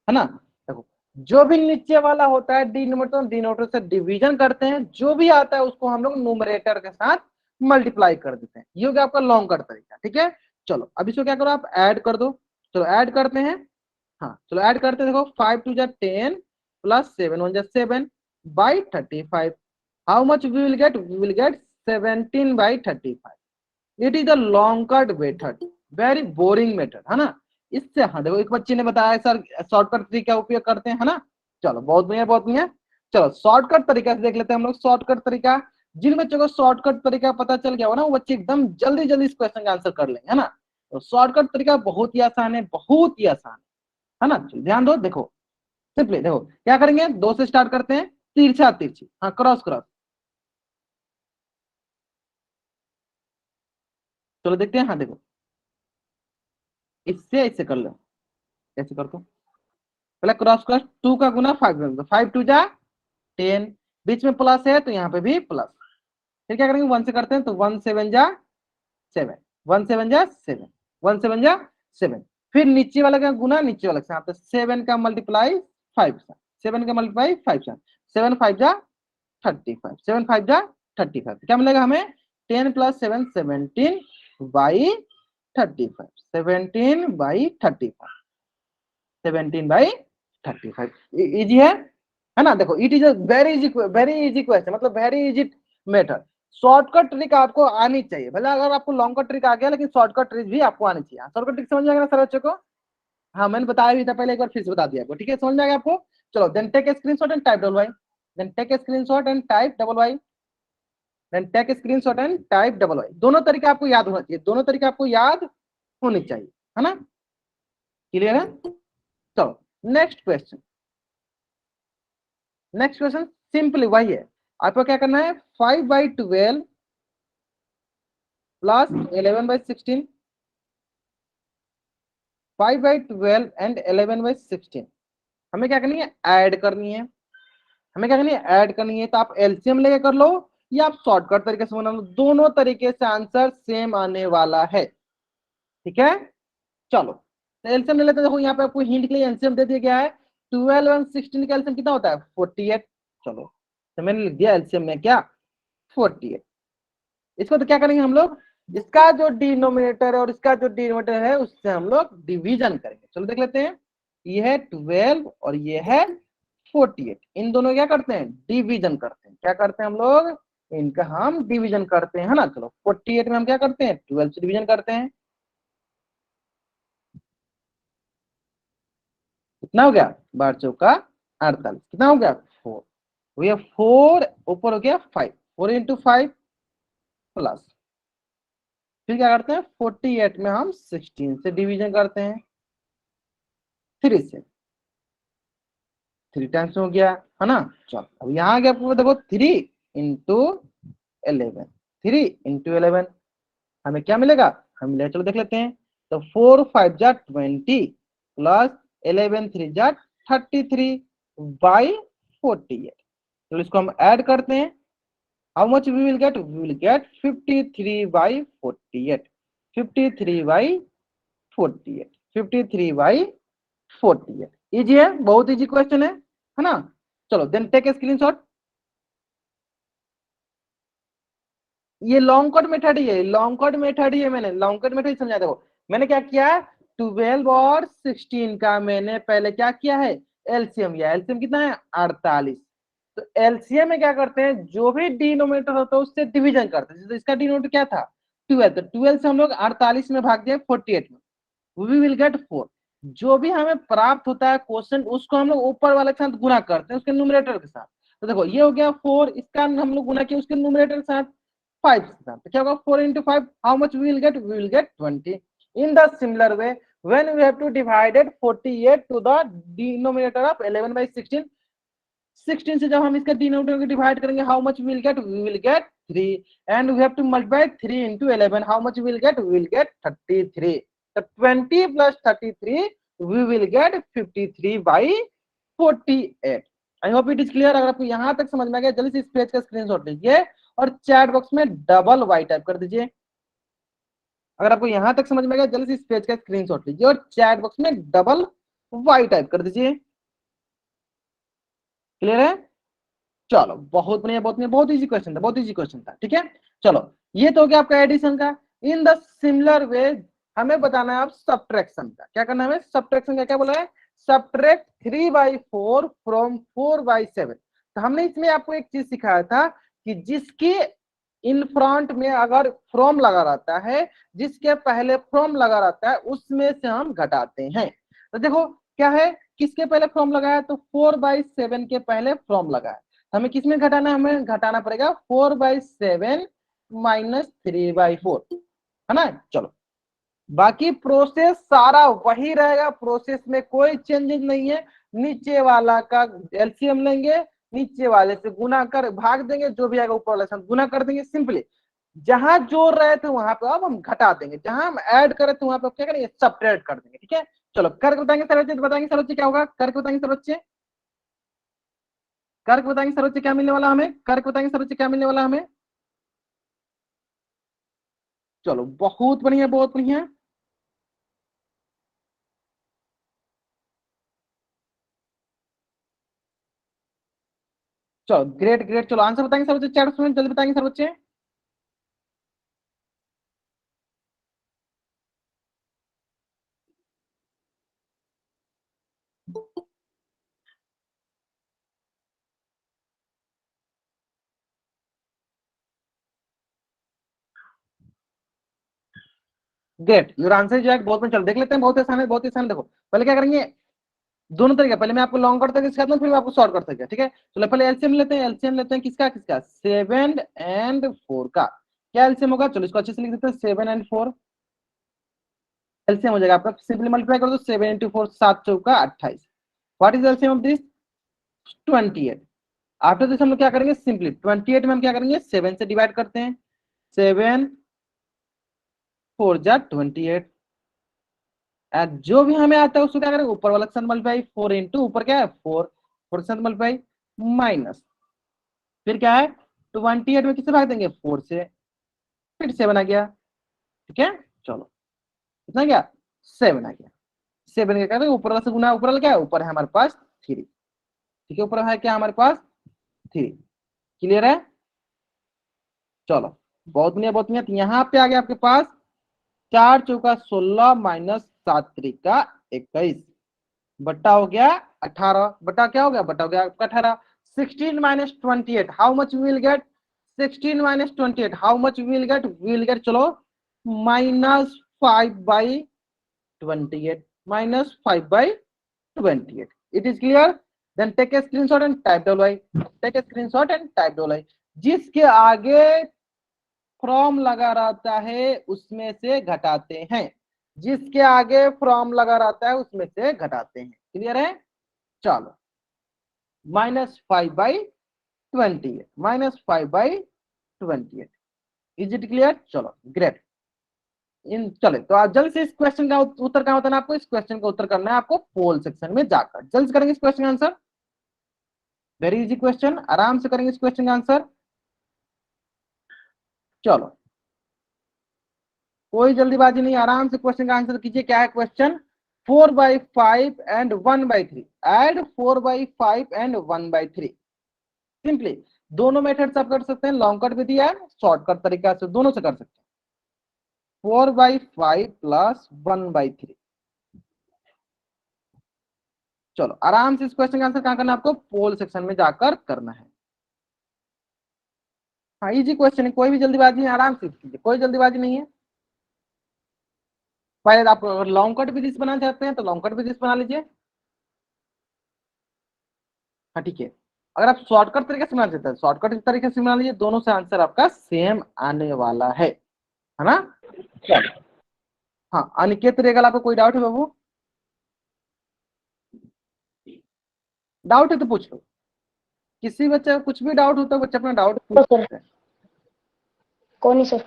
है ना। देखो जो भी नीचे वाला होता है डिनोमिनेटर, डिनोमिनेटर से डिवीजन करते हैं, जो भी आता है उसको हम लोग न्यूमरेटर के साथ मल्टीप्लाई कर देते हैं। ये हो गया आपका लॉन्ग कट तरीका। ठीक है, चलो अब इसको क्या करो, आप ऐड कर दो। चलो ऐड करते हैं, हाँ चलो ऐड करते हैं। देखो 5 2 = 10 plus 7 1 = 7 by 35। How much we will get, we will get 17/35। It is the long cut method, very boring method, है ना। इससे हाँ देखो एक बच्चे ने बताया सर शॉर्टकट तरीका उपयोग करते हैं, है ना। चलो बहुत बढ़िया बहुत बढ़िया। चलो शॉर्टकट तरीका से देख लेते हैं हम लोग शॉर्टकट तरीका। जिन बच्चों को शॉर्टकट तरीका पता चल गया हो ना वो बच्चे एकदम जल्दी जल्दी इस क्वेश्चन का आंसर कर लेंगे, है ना। तो शॉर्टकट तरीका बहुत ही आसान है, बहुत ही आसान है ना। ध्यान दो, देखो सिंपली देखो क्या करेंगे, 2 से स्टार्ट करते हैं, तिरछा तिरछी, हाँ क्रॉस क्रॉस। चलो देखते हैं, हाँ देखो इससे ऐसे कर लो, ऐसे कर दो पहले क्रॉस क्रॉस। 2 का गुना 5, 5 2 जा 10, बीच में प्लस है तो यहाँ पे भी प्लस। फिर क्या करेंगे 1 से करते हैं तो 1 7 जा 7, 1 7 जा 7, 1 7 जा 7। फिर नीचे वाला का गुना नीचे वाला के साथ, तो 7 का मल्टीप्लाई 5 से, 7 का मल्टीप्लाई 5 से, 7 5 जा 35, 7 5 जा 35, क्या मिलेगा हमें 10 + 7 17/35, 17/35, 17/35 इजी है ना। देखो it is a very easy question, मतलब very easy method. Shortcut trick आपको आनी चाहिए, भले अगर आपको लॉन्ग कट ट्रिक आ गया लेकिन शॉर्टकट ट्रिक भी आपको आनी चाहिए। शॉर्टकट ट्रिक समझ जाएगा ना सर बच्चों को। हाँ मैंने बताया भी था पहले, एक बार फिर से बता दिया आपको, ठीक है समझ में आ गया आपको। चलो then take a screenshot and type double Y, then take a screenshot and type double Y, then take a screenshot and type double Y. दोनों तरीके आपको याद होना चाहिए, दोनों तरीके आपको याद होनी चाहिए, है ना। क्लियर है। चलो next question, next question simply वही है, आपको क्या करना है 5/12 प्लस 11/16, 5/12 एंड 11/16 हमें क्या करनी है ऐड करनी है, हमें क्या करनी है ऐड करनी है। तो आप एलसीएम लेके कर लो या आप शॉर्टकट तरीके से बना लो, दोनों तरीके से आंसर सेम आने वाला है, ठीक है। चलो तो एलसीएम ले लेते हैं। देखो यहाँ पे आपको हिंट के लिए एलसीएम दे दिया गया है, 12 और 16 का एलसीएम कितना होता है 48। चलो तो मैंने लिख दिया एलसीएम में क्या 48। इसको तो क्या करेंगे हम लोग, इसका जो डिनोमिनेटर है और इसका जो डिनोमिनेटर है उससे हम लोग डिवीजन करेंगे। चलो देख लेते हैं, ये है 12 और ये है 48, इन दोनों क्या करते हैं डिवीजन करते हैं। क्या करते हैं हम लोग, इनका हम डिवीजन करते हैं, है ना। चलो 48 में हम क्या करते हैं 12 से डिवीजन करते हैं, कितना हो गया 12 चौका 48, कितना हो गया 4, भैया 4 ऊपर हो गया 5, 4 × 5 प्लस, फिर क्या करते हैं 48 में हम 16 से डिवीजन करते हैं, 3 से, 3 टाइम्स हो गया, है ना। चलो अब यहाँ आ गया आपको देखो 3 × 11, 3 × 11 हमें क्या मिलेगा, हम मिलेगा चलो देख लेते हैं। तो 4 5 जा 20 प्लस 11 3 जा 33/48। तो इसको हम ऐड करते हैं, how much we will get, we will get 53/48, 53/48, 53/48। Easy है, बहुत इजी क्वेश्चन है ना। चलो देन टेक ए स्क्रीनशॉट, ये लॉन्ग कट मेथड ही है, लॉन्ग कट मेथड ही है, मैंने लॉन्ग कट मेथड समझा। देखो मैंने क्या किया है 12 और 16 का मैंने पहले क्या किया है एलसीएम लिया, एलसीएम कितना है 48। तो एलसीएम में क्या करते हैं जो भी डिनोमिनेटर होता है उससे डिवीजन करते हैं, जैसे इसका डिनोमिनेटर क्या था 12, तो 12 से हम लोग 48 में भाग दिए 48 में, वी विल गेट 4। जो भी हमें प्राप्त होता है क्वेश्चन उसको हम लोग ऊपर वाले के साथ गुना करते हैं उसके न्यूमरेटर के साथ। तो देखो ये हो गया 4, इसका हम लोग गुना किया उसके न्यूमरेटर के साथ 5 के साथ, तो क्या होगा 4 × 5 how much we will get, we will get 20। In the similar way when we have to divided 48 to the denominator of 11/16, 16 से जब हम इसका डिनोमिनेटर को डिवाइड करेंगे how much will get, we will get 3, and we have to multiply 3 × 11 how much will get, we will get 33। तो 20 + 33 we will get 53/48। I hope it is clear. अगर आपको यहां तक समझ में आ गया जल्दी से इस पेज का स्क्रीनशॉट लीजिए और चैट बॉक्स में डबल वाई टाइप कर दीजिए। अगर आपको यहां तक समझ में आ गया जल्दी से इस पेज का स्क्रीनशॉट लीजिए और चैट बॉक्स में डबल वाई टाइप कर दीजिए। क्लियर है। चलो बहुत बढ़िया बहुत बढ़िया, बहुत इजी क्वेश्चन था, बहुत इजी क्वेश्चन था, ठीक है। चलो ये तो हो गया आपका एडिशन का। इन द सिमिलर वे हमें बताना है अब सब्ट्रैक्शन का, क्या करना है हमें सब्ट्रैक्शन का, क्या बोला है सब्ट्रैक्ट 3/4 फ्रॉम 4/7। तो हमने इसमें आपको एक चीज सिखाया था कि जिसकी इन फ्रंट में अगर फ्रॉम लगा रहता है, जिसके पहले फ्रॉम लगा रहता है उसमें से हम घटाते हैं। तो देखो क्या है, किसके पहले फ्रॉम लगा है, तो 4/7 के पहले फ्रॉम लगा है। हमें किसमें घटाना है, हमें घटाना पड़ेगा 4/7 -3/4, है ना। चलो बाकी प्रोसेस सारा वही रहेगा, प्रोसेस में कोई चेंजेस नहीं है। नीचे वाला का एलसीएम लेंगे, नीचे वाले से गुना कर भाग देंगे, जो भी आएगा ऊपर वाले से गुना कर देंगे सिंपली। जहां जोड़ रहे थे वहां पे अब हम घटा देंगे, जहां हम ऐड करे थे वहां पे क्या करेंगे, सब्ट्रैक्ट कर देंगे। ठीक है, चलो करके बताएंगे सर बच्चे, बताएंगे सर बच्चे क्या होगा, करके बताएंगे सर बच्चे, करके बताएंगे सर बच्चे क्या मिलने वाला हमें, करके बताएंगे सर बच्चे क्या मिलने वाला हमें। चलो बहुत बढ़िया, बहुत बढ़िया। चलो ग्रेट ग्रेट, चलो आंसर बताएंगे सर बच्चे, चैट में जल्दी बताएंगे सर बच्चे। ग्रेट, योर आंसर जो है बहुत में, चलो देख लेते हैं, बहुत आसान है, बहुत आसान है। देखो पहले क्या करेंगे, दोनों तरीके, पहले मैं आपको लॉन्ग कट तरीके सिखाता हूँ, फिर मैं आपको शॉर्ट कट तरीका। ठीक है, चलो पहले एलसीएम लेते हैं, एलसीएम लेते हैं किसका किसका, 7 और 4 का। क्या एलसीएम होगा, चलो इसको अच्छे से लिख देते हैं, 7 और 4 एलसीएम हो जाएगा आपका, सिंपली मल्टीप्लाई कर दो, 7 × 4 7 × 4 = 28। What is LCM of this, 28। After this हम लोग क्या करेंगे, सिंपली 28 में हम क्या करेंगे, 7 से डिवाइड करते हैं, 7 × 4 = 28। जो भी हमें आता है उसको क्या करेंगे, ऊपर वाला के साथ मल्टीप्लाई, 4 × ऊपर क्या है 4, 4 के साथ मल्टीप्लाई, माइनस, फिर क्या है 28 में किससे भाग देंगे, 4 से, फिर 7 आ गया। ठीक है, चलो कितना गया, 7 आ गया। 7 क्या करेंगे, ऊपर वाला से गुना, ऊपर वाला क्या है, ऊपर है हमारे पास 3। ठीक है, ऊपर है क्या हमारे पास 3। क्लियर है, चलो बहुत बढ़िया, बहुत बढ़िया। तो यहाँ पे आ गया आपके पास 4 × 4 = 16 -7 × 21 बट्टा हो गया 18, बट्टा क्या हो गया, बट्टा हो गया आपका 18। 16 - 28 how much will get, 16 - 28 how much will get, will get चलो -5/28, -5/28। It is clear, then take a screenshot and type double I, take a screenshot and type double I. जिसके आगे फ्रॉम लगा रहता है उसमें से घटाते हैं, जिसके आगे फ्रॉम लगा रहता है उसमें से घटाते हैं। क्लियर है, चलो -5/28, -5/28। इज इट क्लियर, चलो ग्रेट। इन चले तो आप जल्द से इस क्वेश्चन का उत्तर क्या होता है, आपको इस क्वेश्चन का उत्तर करना है आपको पोल सेक्शन में जाकर, जल्द से करेंगे इस क्वेश्चन का आंसर। वेरी इजी क्वेश्चन, आराम से करेंगे इस क्वेश्चन का आंसर। चलो कोई जल्दीबाजी नहीं, आराम से क्वेश्चन का आंसर कीजिए। क्या है question, 4/5 and 1/3 add 4/5 and 1/3। Simply दोनों मेथड से आप कर सकते हैं, लॉन्ग कट विधि है, शॉर्टकट तरीका से दोनों से कर सकते हैं। 4/5 + 1/3। चलो आराम से इस क्वेश्चन का आंसर कहां करना है आपको, पोल सेक्शन में जाकर करना है। हाँ इजी क्वेश्चन है, कोई भी जल्दीबाजी नहीं, आराम से कीजिए, कोई जल्दीबाजी नहीं है। पहले आप लॉन्ग कट विधि से बनाना चाहते हैं तो लॉन्ग कट विधि से बना लीजिए। हाँ ठीक है, अगर आप शॉर्टकट तरीके से बनाना चाहते हैं शॉर्टकट तरीके से बना लीजिए, दोनों से आंसर आपका सेम आने वाला है ना। चलो हाँ अनिकेत रेगल, आपको कोई डाउट है बाबू, डाउट है तो पूछ लो, किसी बच्चे का कुछ भी डाउट होता है बच्चे अपना डाउट पूछ सर सकते हैं। कौन है सर।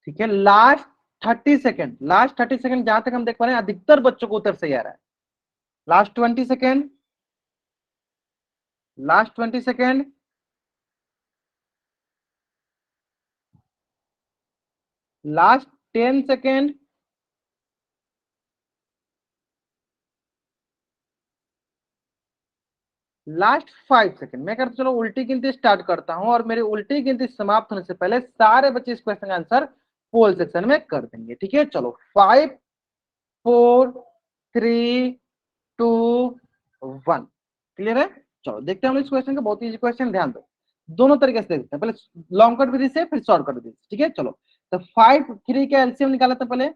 ठीक है, लास्ट 30 सेकेंड, लास्ट 30 सेकेंड जहां तक हम देख पा रहे हैं अधिकतर बच्चों को उत्तर सही आ रहा है। Last 20 second, last 20 second, last 10 second, last 5 second. मैं कहता चलो उल्टी गिनती स्टार्ट करता हूं और मेरी उल्टी गिनती समाप्त होने से पहले सारे बच्चे इस क्वेश्चन का आंसर पोल सेक्शन में कर देंगे। ठीक है, चलो 5 4 3 2 1। क्लियर है? चलो देखते हैं हम इस क्वेश्चन का, बहुत इजी क्वेश्चन, ध्यान दो। दोनों तरीके से देखते हैं, पहले लॉन्ग कट विधि से फिर शॉर्ट कट विधि से। ठीक है, चलो तो 5 3 का एलसीएम निकाला था पहले।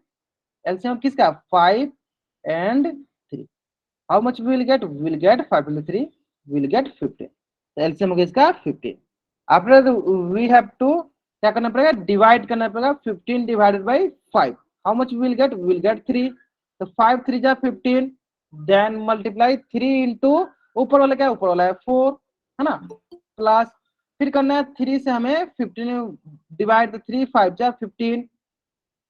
एलसीएम किसका? 5 and 3। How much will get? Will get 5 into 3 will get 15। तो एलसीएम हो गया इसका 15। आफ्टर वी हैव टू क्या करना पड़ेगा? डिवाइड करना पड़ेगा 15 divided by 5। How much will get? Will get 3। तो 5 3 जा 15, देन मल्टीप्लाई 3 इंटू ऊपर वाला क्या है? ऊपर वाला है 4, है ना, प्लस फिर करना है 3 से हमें 15 डिवाइड 3 5 जा 15।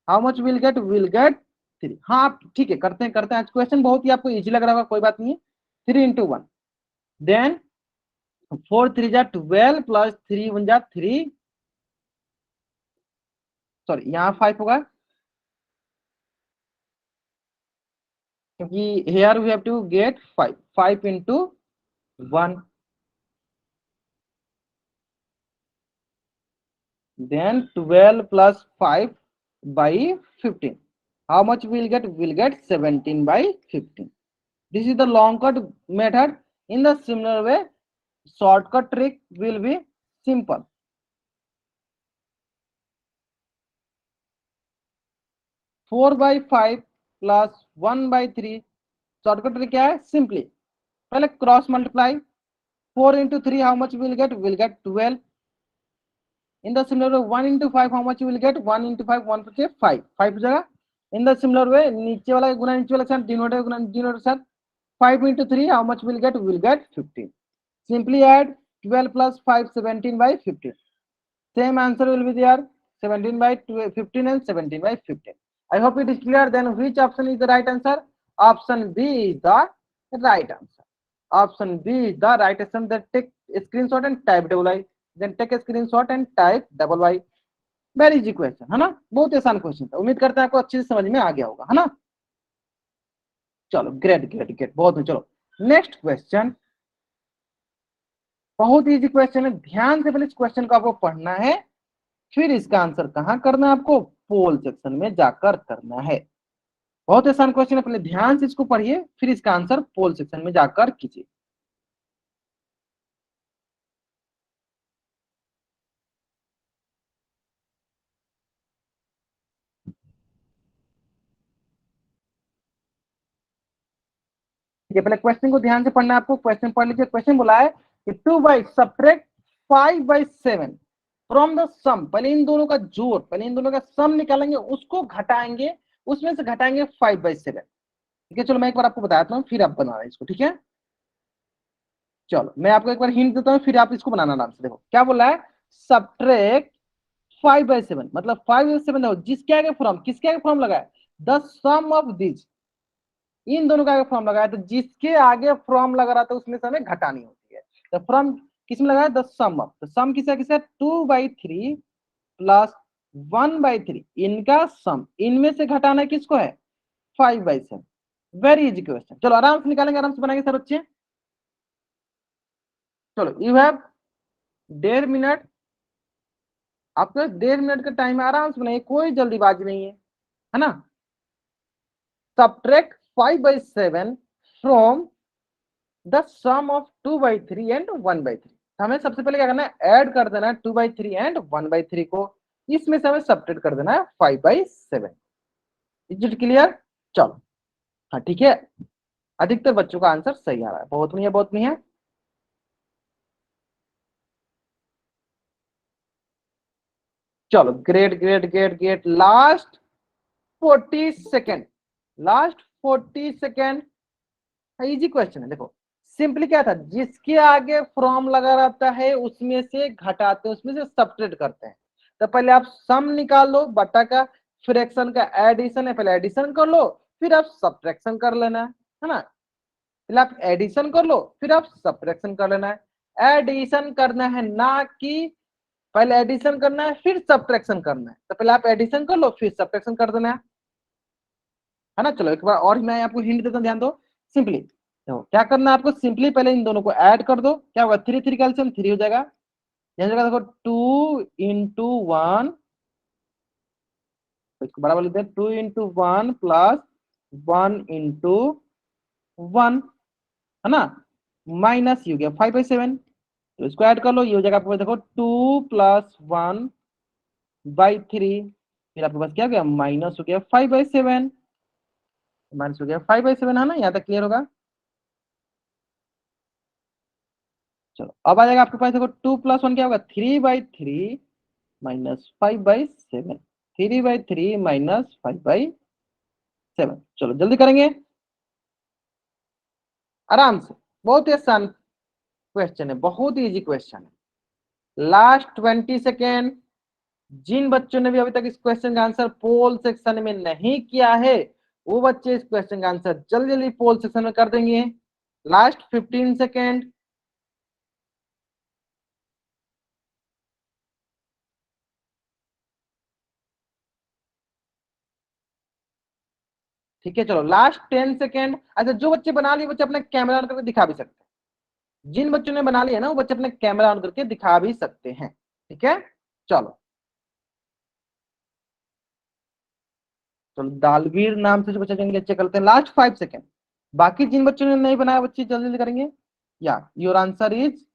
How much will get? Will get 3। हाँ ठीक है, करते हैं आज क्वेश्चन बहुत ही आपको इजी लग रहा होगा, कोई बात नहीं है। 3 इंटू 1, देन 4 3 जा 12 प्लस 3 1 जा 3, सॉरी यहाँ 5 होगा क्योंकि here we have to get 5, 5 into 1, then 12 plus 5 by 15. How much we'll get? We'll get 17 by 15. This is the long cut method. In the similar way, shortcut trick will be simple. Four by five plus 1/3। Shortcut trick क्या है? सिंपली पहले cross multiply 4 into 3 how much will get? Will get 12. In the similar way 1 into 5 how much you will get? 1 into 5 1 to 5 5 हो जाएगा। In the similar way नीचे वाला गुना नीचे वाला के साथ, डिनोमिनेटर गुना डिनोमिनेटर के साथ, 5 into 3 how much will get? Will get 15. Simply add 12 plus 5 17 by 15. Same answer will be there, 17 by 15 and 17 by 15. I hope it is clear. Then which option is the right answer? Option B is the right answer. Option B is the right answer. Then take a screenshot and type double I. Then take a screenshot and type double Y. Very easy question है ना, बहुत आसान क्वेश्चन था। उम्मीद करते हैं आपको अच्छे से समझ में आ गया होगा, है ना। चलो ग्रेट ग्रेट ग्रेट, बहुत। चलो नेक्स्ट क्वेश्चन, बहुत इजी क्वेश्चन है। ध्यान से पहले इस क्वेश्चन को आपको पढ़ना है, फिर इसका आंसर कहाँ करना है? आपको पोल सेक्शन में जाकर करना है। बहुत आसान क्वेश्चन है, पहले ध्यान से इसको पढ़िए, फिर इसका आंसर पोल सेक्शन में जाकर कीजिए। ठीक है, पहले क्वेश्चन को ध्यान से पढ़ना है आपको। क्वेश्चन पढ़ लीजिए। क्वेश्चन बोला है कि 2 बाई सब्ट्रैक्ट 5/7 फ्रॉम द सम। पहले इन दोनों का जोड़, पहले इन दोनों का सम निकालेंगे, उसको घटाएंगे, उसमें से घटाएंगे 5/7। ठीक है, चलो मैं एक बार आपको बताता हूँ, फिर आप बनाना इसको। ठीक है, चलो मैं आपको एक बार हिंट देता हूँ, फिर आप इसको बनाना आराम से। देखो क्या बोला है, सब्ट्रैक्ट 5/7, मतलब 5/7 देखो जिसके आगे फ्रॉम, किसके आगे फ्रॉम लगा है? The sum of this. इन दोनों का आगे फ्रॉम लगाया, तो जिसके आगे फ्रॉम लगा रहा था उसमें से हमें घटानी होती है। तो फ्रॉम किस में लगाया? The sum of. तो सम किसका किसका? 2/3 प्लस 1/3, इनका सम, इनमें से घटाना किसको है? 5/7। वेरी इजी क्वेश्चन, चलो आराम से निकालेंगे, आराम से बनाएंगे सर बच्चे। चलो यू हैव 1.5 मिनट, आपको 1.5 मिनट का टाइम है, आराम से बनाइए, कोई जल्दीबाजी नहीं है ना। Subtract 5/7 from the sum of 2/3 and 1/3। हमें सबसे पहले क्या करना है? ऐड कर देना है 2/3 एंड 1/3 को, इसमें से हमें सब्ट्रैक्ट कर देना है 5/7। Is it clear? चलो हाँ ठीक है, अधिकतर बच्चों का आंसर सही आ रहा है, बहुत बढ़िया बहुत बढ़िया। चलो great great great great. Last 40 second, last 40 second. Easy question है, देखो सिंपली क्या था, जिसके आगे फ्रॉम लगा रहता है उसमें से घटाते हैं, उसमें से सब्ट्रैक्ट करते हैं। तो पहले आप सम निकाल लो बटा का, फ्रैक्शन का एडिशन है, पहले एडिशन कर लो फिर आप सब्ट्रैक्शन कर लेना है ना। पहले आप एडिशन कर लो फिर आप सब्ट्रैक्शन कर लेना है। एडिशन करना है ना कि पहले एडिशन करना है फिर सब्ट्रैक्शन करना है, तो पहले आप एडिशन कर लो फिर सब्ट्रैक्शन कर देना है ना। चलो एक बार और मैं आपको हिंट देता हूं, ध्यान दो। सिंपली तो क्या करना है आपको, सिंपली पहले इन दोनों को ऐड कर दो, क्या होगा 3 3 कैल्शियम 3 हो जाएगा। यहाँ जगह देखो 2 इंटू 1, इसको बराबर लेते हैं 2 इंटू 1 प्लस 1 इंटू 1 है ना, माइनस ये हो गया 5/7। तो इसको ऐड कर लो, ये हो जाएगा आपको देखो 2 प्लस 1/3, फिर आपके पास क्या हो गया माइनस हो गया 5/7, माइनस हो गया 5/7 है ना। यहाँ तक क्लियर होगा। चलो अब आ जाएगा आपके पास देखो 2 प्लस 1 क्या होगा 3/3 माइनस 5/7, 3/3 माइनस 5/7। चलो जल्दी करेंगे आराम से, बहुत ही आसान क्वेश्चन है, बहुत ही इजी क्वेश्चन है। Last 20 second. जिन बच्चों ने भी अभी तक इस क्वेश्चन का आंसर पोल सेक्शन में नहीं किया है वो बच्चे इस क्वेश्चन का आंसर जल्दी जल्दी पोल सेक्शन में कर देंगे। Last 15 second. ठीक है चलो लास्ट 10 सेकेंड। अच्छा जो बच्चे बना लिए बच्चे अपना कैमरा ऑन करके दिखा भी सकते हैं, जिन बच्चों ने बना लिया ना वो बच्चे अपने कैमरा ऑन करके दिखा भी सकते हैं। ठीक है चलो। चलो दालवीर नाम से जो बच्चे जाएंगे चेक करते हैं लास्ट 5 सेकेंड। बाकी जिन बच्चों ने नहीं बनाया बच्चे जल्दी जल्दी करेंगे। या योर आंसर इज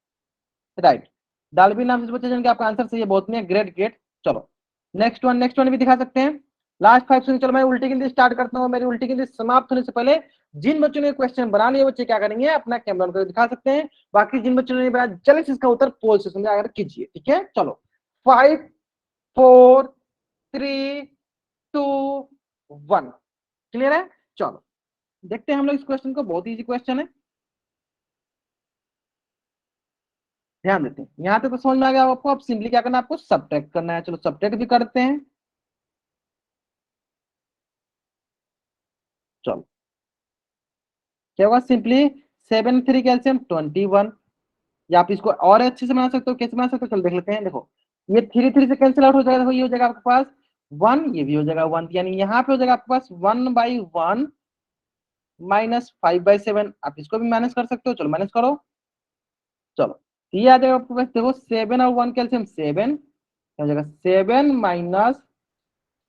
राइट। दालवीर नाम से जो बच्चे जाएंगे आपका आंसर सही है, बहुत नहीं है, ग्रेट ग्रेट। चलो नेक्स्ट वन भी दिखा सकते हैं। Last 5 second. चलो मैं उल्टी गिनती स्टार्ट करता हूँ, मेरी उल्टी गिनती समाप्त होने से पहले जिन बच्चों ने क्वेश्चन बना लिए बच्चे क्या करेंगे अपना कैमरा ऑन करके दिखा सकते हैं। बाकी जिन बच्चों ने नहीं बनाया जल्दी से इसका उत्तर पोल सेक्शन में आकर कीजिए। ठीक है चलो 5 4 3 2 1। क्लियर है। चलो देखते हैं हम लोग इस क्वेश्चन को, बहुत इजी क्वेश्चन है, ध्यान देते हैं। यहाँ पे तो समझ में आ गया आपको। अब सिंपली क्या करना है आपको सब्ट्रैक्ट करना है। चलो सब्ट्रैक्ट भी करते हैं। चलो क्या होगा सिंपली 7 3 कैल्शियम 21, या आप इसको और अच्छे से बना सकते हो, कैसे बना सकते हो चलो देख लेते हैं। देखो ये 3 3 से कैंसिल आउट हो जाएगा, देखो ये हो जाएगा आपके पास 1, ये भी हो जाएगा 1, यानी यहाँ पे हो जाएगा आपके पास 1/1 माइनस 5/7। आप इसको भी माइनस कर सकते हो, चलो माइनस करो। चलो तो ये आ जाएगा आपके पास देखो 7 और 1 कैल्शियम 7 हो जाएगा 7 माइनस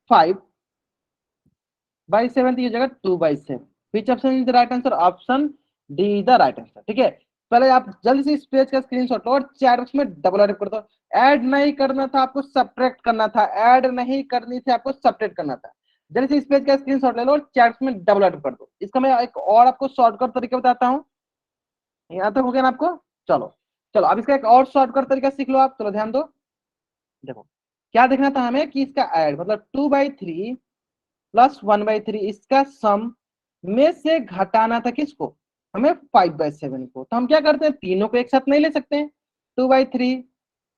5/7, ये हो जाएगा 2/7। विच option is the right answer, option D is the right answer. ठीक है पहले आप जल्दी से इस पेज का स्क्रीनशॉट लो और चैट बॉक्स में डबल अटैप कर दो। ऐड नहीं करना था आपको सब्ट्रैक्ट करना था, ऐड नहीं करनी थी आपको सब्ट्रैक्ट करना था। जल्दी से इस पेज का स्क्रीनशॉट ले लो और चैट बॉक्स में डबल अटैप कर दो। इसका मैं एक और आपको शॉर्टकट तरीका बताता हूँ। यहाँ तक हो गया ना आपको। चलो चलो अब इसका एक और शॉर्टकट तरीका सीख लो आप। चलो ध्यान दो, देखो क्या देखना था हमें कि इसका ऐड मतलब 2/3 प्लस 1/3 इसका सम में से घटाना था किसको, हमें 5/7 को। तो हम क्या करते हैं तीनों को एक साथ नहीं ले सकते हैं, 2/3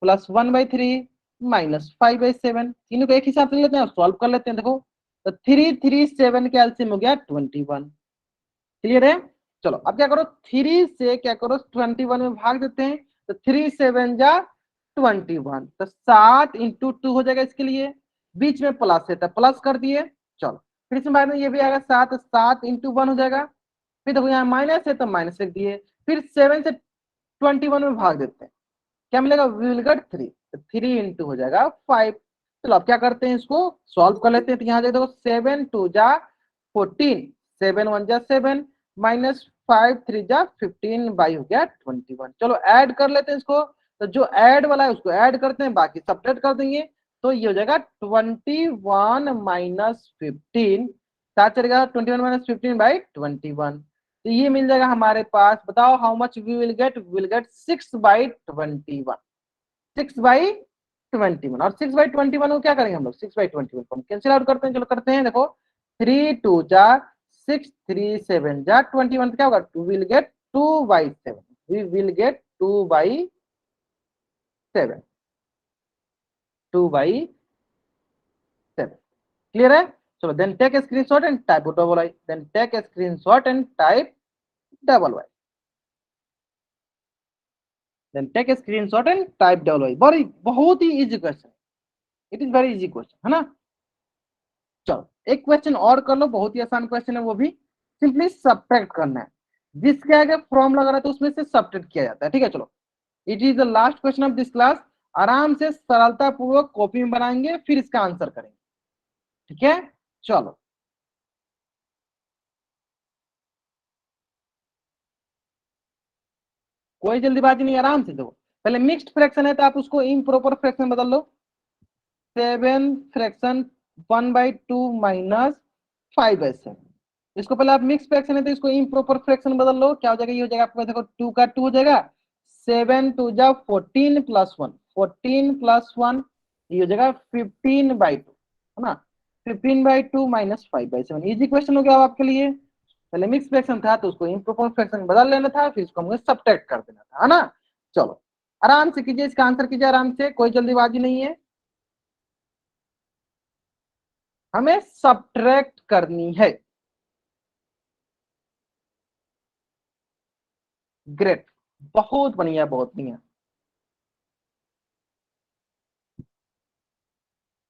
प्लस 1/3 माइनस 5/7, तीनों को एक ही साथ ले लेते हैं और सॉल्व कर लेते हैं। देखो तो 3 3 7 का एलसीएम हो गया 21। क्लियर है। चलो अब क्या करो 3 से क्या करो 21 में भाग देते हैं, तो 3 7 जा 21, तो 7 इंटू 2 हो जाएगा। इसके लिए बीच में प्लस है तो प्लस कर दिए। चलो फिर इसमें बाद में ये भी आएगा 7, 7 इंटू 1 हो जाएगा। फिर देखो यहाँ माइनस है तो माइनस लिख दिए। फिर 7 से 21 में भाग देते हैं, क्या मिलेगा वी विल गेट 3, तो 3 इंटू हो जाएगा 5। चलो अब क्या करते हैं इसको सॉल्व कर लेते हैं। तो यहाँ देखो 7 2 जा 14, 7 1 जा 7 माइनस 5 3 जा 15 बाई हो गया 21। चलो ऐड कर लेते हैं इसको, तो जो ऐड वाला है उसको ऐड करते हैं, बाकी सब्ट्रैक्ट कर देंगे। तो ये हो जाएगा 21 माइनस 15, साथ चलेगा 21 माइनस 15/21। तो ये मिल जाएगा हमारे पास। बताओ how much we will get 6/21, 6/21। और 6/21 को क्या करेंगे हम लोग 6/21 को हम कैंसिल आउट करते हैं। चलो करते हैं। देखो 3 2 जा 6 3 7 जा 21, क्या होगा we will get 2/7, we will get 2/7, 2/7। Clear है? चलो then take a screenshot and type double Y, then take a screenshot and type double Y, then take a screenshot and type double Y. बड़ी बहुत ही easy question, it is very easy question, है ना? चलो एक क्वेश्चन और कर लो, बहुत ही आसान क्वेश्चन है वो भी। सिंपली सब्ट्रैक्ट करना है, जिसके आगे फ्रॉम लगा रहा है तो उसमें से सब्ट्रैक्ट किया जाता है। ठीक है, चलो it is the last question of this class. आराम से सरलता पूर्वक कॉपी में बनाएंगे, फिर इसका आंसर करेंगे। ठीक है, चलो कोई जल्दीबाजी नहीं, आराम से देखो। पहले मिक्स्ड फ्रैक्शन है तो आप उसको इम्प्रॉपर फ्रैक्शन बदल लो। 7 फ्रैक्शन 1/2 माइनस 5/7। इसको पहले आप मिक्स फ्रैक्शन है तो इसको इम्प्रॉपर फ्रैक्शन बदल लो। क्या हो जाएगा? ये हो जाएगा आपको, देखो 2 का 2 हो जाएगा, 7 2 जा 14 प्लस 1, 14 प्लस 1 ये हो जाएगा 15/2, है ना? 15/2 माइनस 5/7। इजी क्वेश्चन हो गया अब आपके लिए। पहले मिक्स फ्रैक्शन था तो उसको इम्प्रॉपर फ्रैक्शन बदल लेना था, फिर इसको हमें सब्ट्रैक्ट कर देना था, है ना? चलो आराम से कीजिए, इसका आंसर कीजिए आराम से, कोई जल्दीबाजी नहीं है। हमें सब्ट्रैक्ट करनी है। ग्रेट, बहुत बढ़िया बहुत बढ़िया।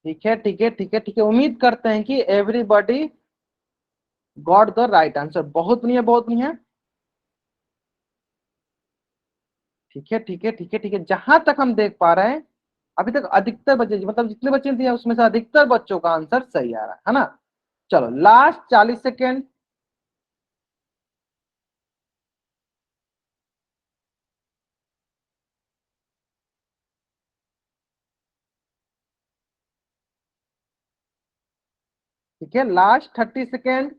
ठीक है ठीक है ठीक है ठीक है, उम्मीद करते हैं कि everybody got the right answer. बहुत बढ़िया बहुत बढ़िया। ठीक है ठीक है ठीक है ठीक है, जहां तक हम देख पा रहे हैं अभी तक अधिकतर बच्चे, मतलब जितने बच्चे दिए उसमें से अधिकतर बच्चों का आंसर सही आ रहा है ना? चलो लास्ट 40 सेकेंड। ठीक है, लास्ट 30 सेकेंड।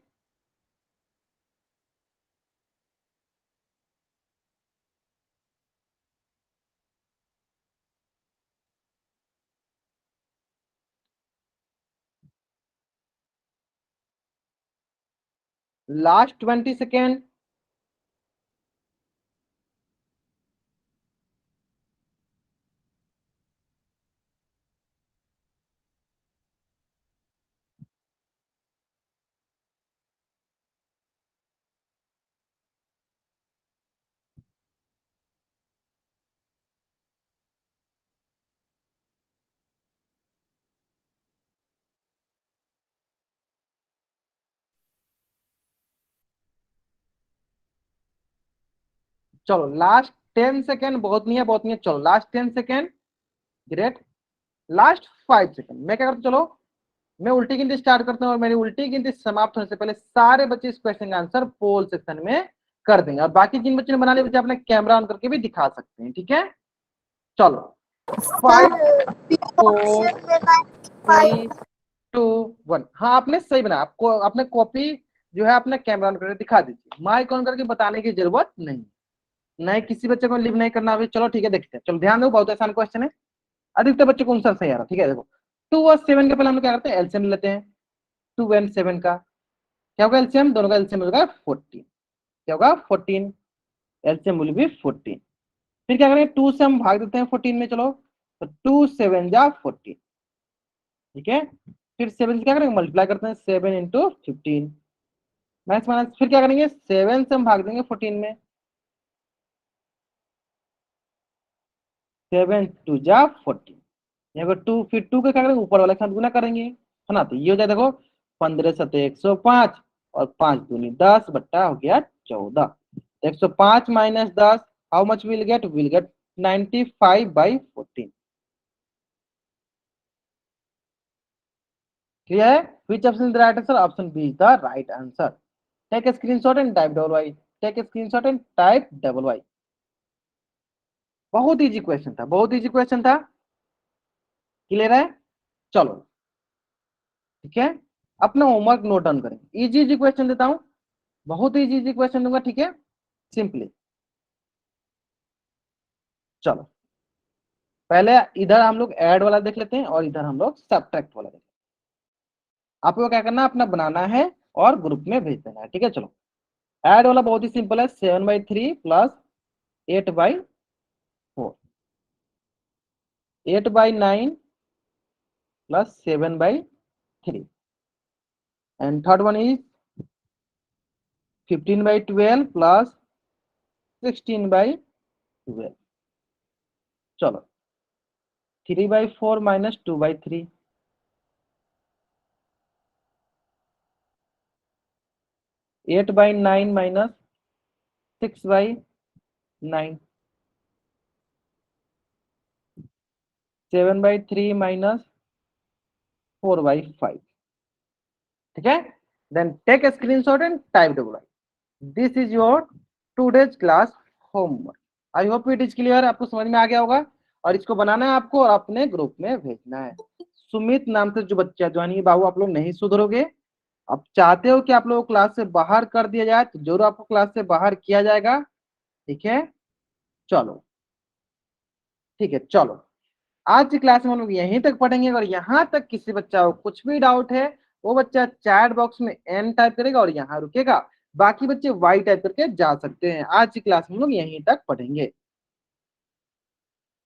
Last 20 second. चलो लास्ट 10 सेकेंड। बहुत नहीं है बहुत नहीं है, चलो last 10 second. Great. Last 5 second. मैं क्या करता हूँ, चलो मैं उल्टी गिनती स्टार्ट करता हूँ और मेरी उल्टी गिनती समाप्त होने से पहले सारे बच्चे इस क्वेश्चन का आंसर पोल सेक्शन में कर देंगे, और बाकी जिन बच्चों ने बना लिया बच्चे अपने कैमरा ऑन करके भी दिखा सकते हैं। ठीक है, चलो 5 4 3 2 1। हाँ आपने सही बनाया, आपको अपने कॉपी जो है अपने कैमरा ऑन करके दिखा दीजिए, माइक ऑन करके बताने की जरूरत नहीं, नहीं किसी बच्चे को लिव नहीं करना अभी। चलो ठीक है, देखते हैं। चलो ध्यान दो, बहुत आसान क्वेश्चन है, अधिकतर बच्चों को आंसर सही आ रहा है। ठीक है, देखो 2 और 7 के पहले हम लोग क्या करते हैं, एलसीएम लेते हैं। 2 एंड 7 का क्या होगा, एलसीएम दोनों का एलसीएम होगा 14। क्या होगा 14, एलसीएम विल बी 14। फिर क्या करेंगे, 2 से हम भाग देते हैं 14 में, चलो तो 2 7 जा 14। ठीक है, फिर 7 से क्या करेंगे, मल्टीप्लाई करते हैं 7 इंटू 15 मैथ्स माइनस। फिर क्या करेंगे, 7 से हम भाग देंगे 14 में, 7 2 जा 14। यहाँ पर 2, फिर 2 का क्या करेंगे, ऊपर वाले के साथ गुना करेंगे, है ना? तो ये हो जाए देखो 15 7 105 और 5 दूनी 10 बट्टा हो गया 14। 105 minus 10, how much will get, will get 95/14। Clear है? Which option is the right answer? Option B is the right answer. Take a screenshot and type double Y, take a screenshot and type double Y. बहुत इजी क्वेश्चन था, बहुत इजी क्वेश्चन था। क्लियर है? चलो ठीक है, अपना होमवर्क नोट डाउन करें। इजी इजी क्वेश्चन देता हूं, बहुत इजी इजी क्वेश्चन दूंगा। ठीक है, सिंपली चलो पहले इधर हम लोग ऐड वाला देख लेते हैं और इधर हम लोग सब्ट्रैक्ट वाला देख लेते हैं। आपको क्या करना है, अपना बनाना है और ग्रुप में भेज देना है। ठीक है, चलो ऐड वाला बहुत ही सिंपल है, 7/3 plus 8/4, 8/9 plus 7/3 and third one is 15/12 plus 16/12। चलो 3/4 माइनस 2/3, 8/9 माइनस 6/9, 7/3 माइनस 4/5। ठीक है, then take a screenshot and type double I। This is your today's class homework. I hope it is clear, आपको समझ में आ गया होगा। और इसको बनाना है आपको और अपने ग्रुप में भेजना है। सुमित नाम से जो बच्चा ज्वाइनिंग बाबू, आप लोग नहीं सुधरोगे। आप चाहते हो कि आप लोग क्लास से बाहर कर दिया जाए तो जरूर आपको क्लास से बाहर किया जाएगा। ठीक है, चलो ठीक है, चलो आज की क्लास में हम लोग यहीं तक पढ़ेंगे। अगर यहाँ तक किसी बच्चा को कुछ भी डाउट है, वो बच्चा चैट बॉक्स में एन टाइप करेगा और यहाँ रुकेगा। बाकी बच्चे वाई टाइप करके जा सकते हैं। आज की क्लास में हम लोग यहीं तक पढ़ेंगे।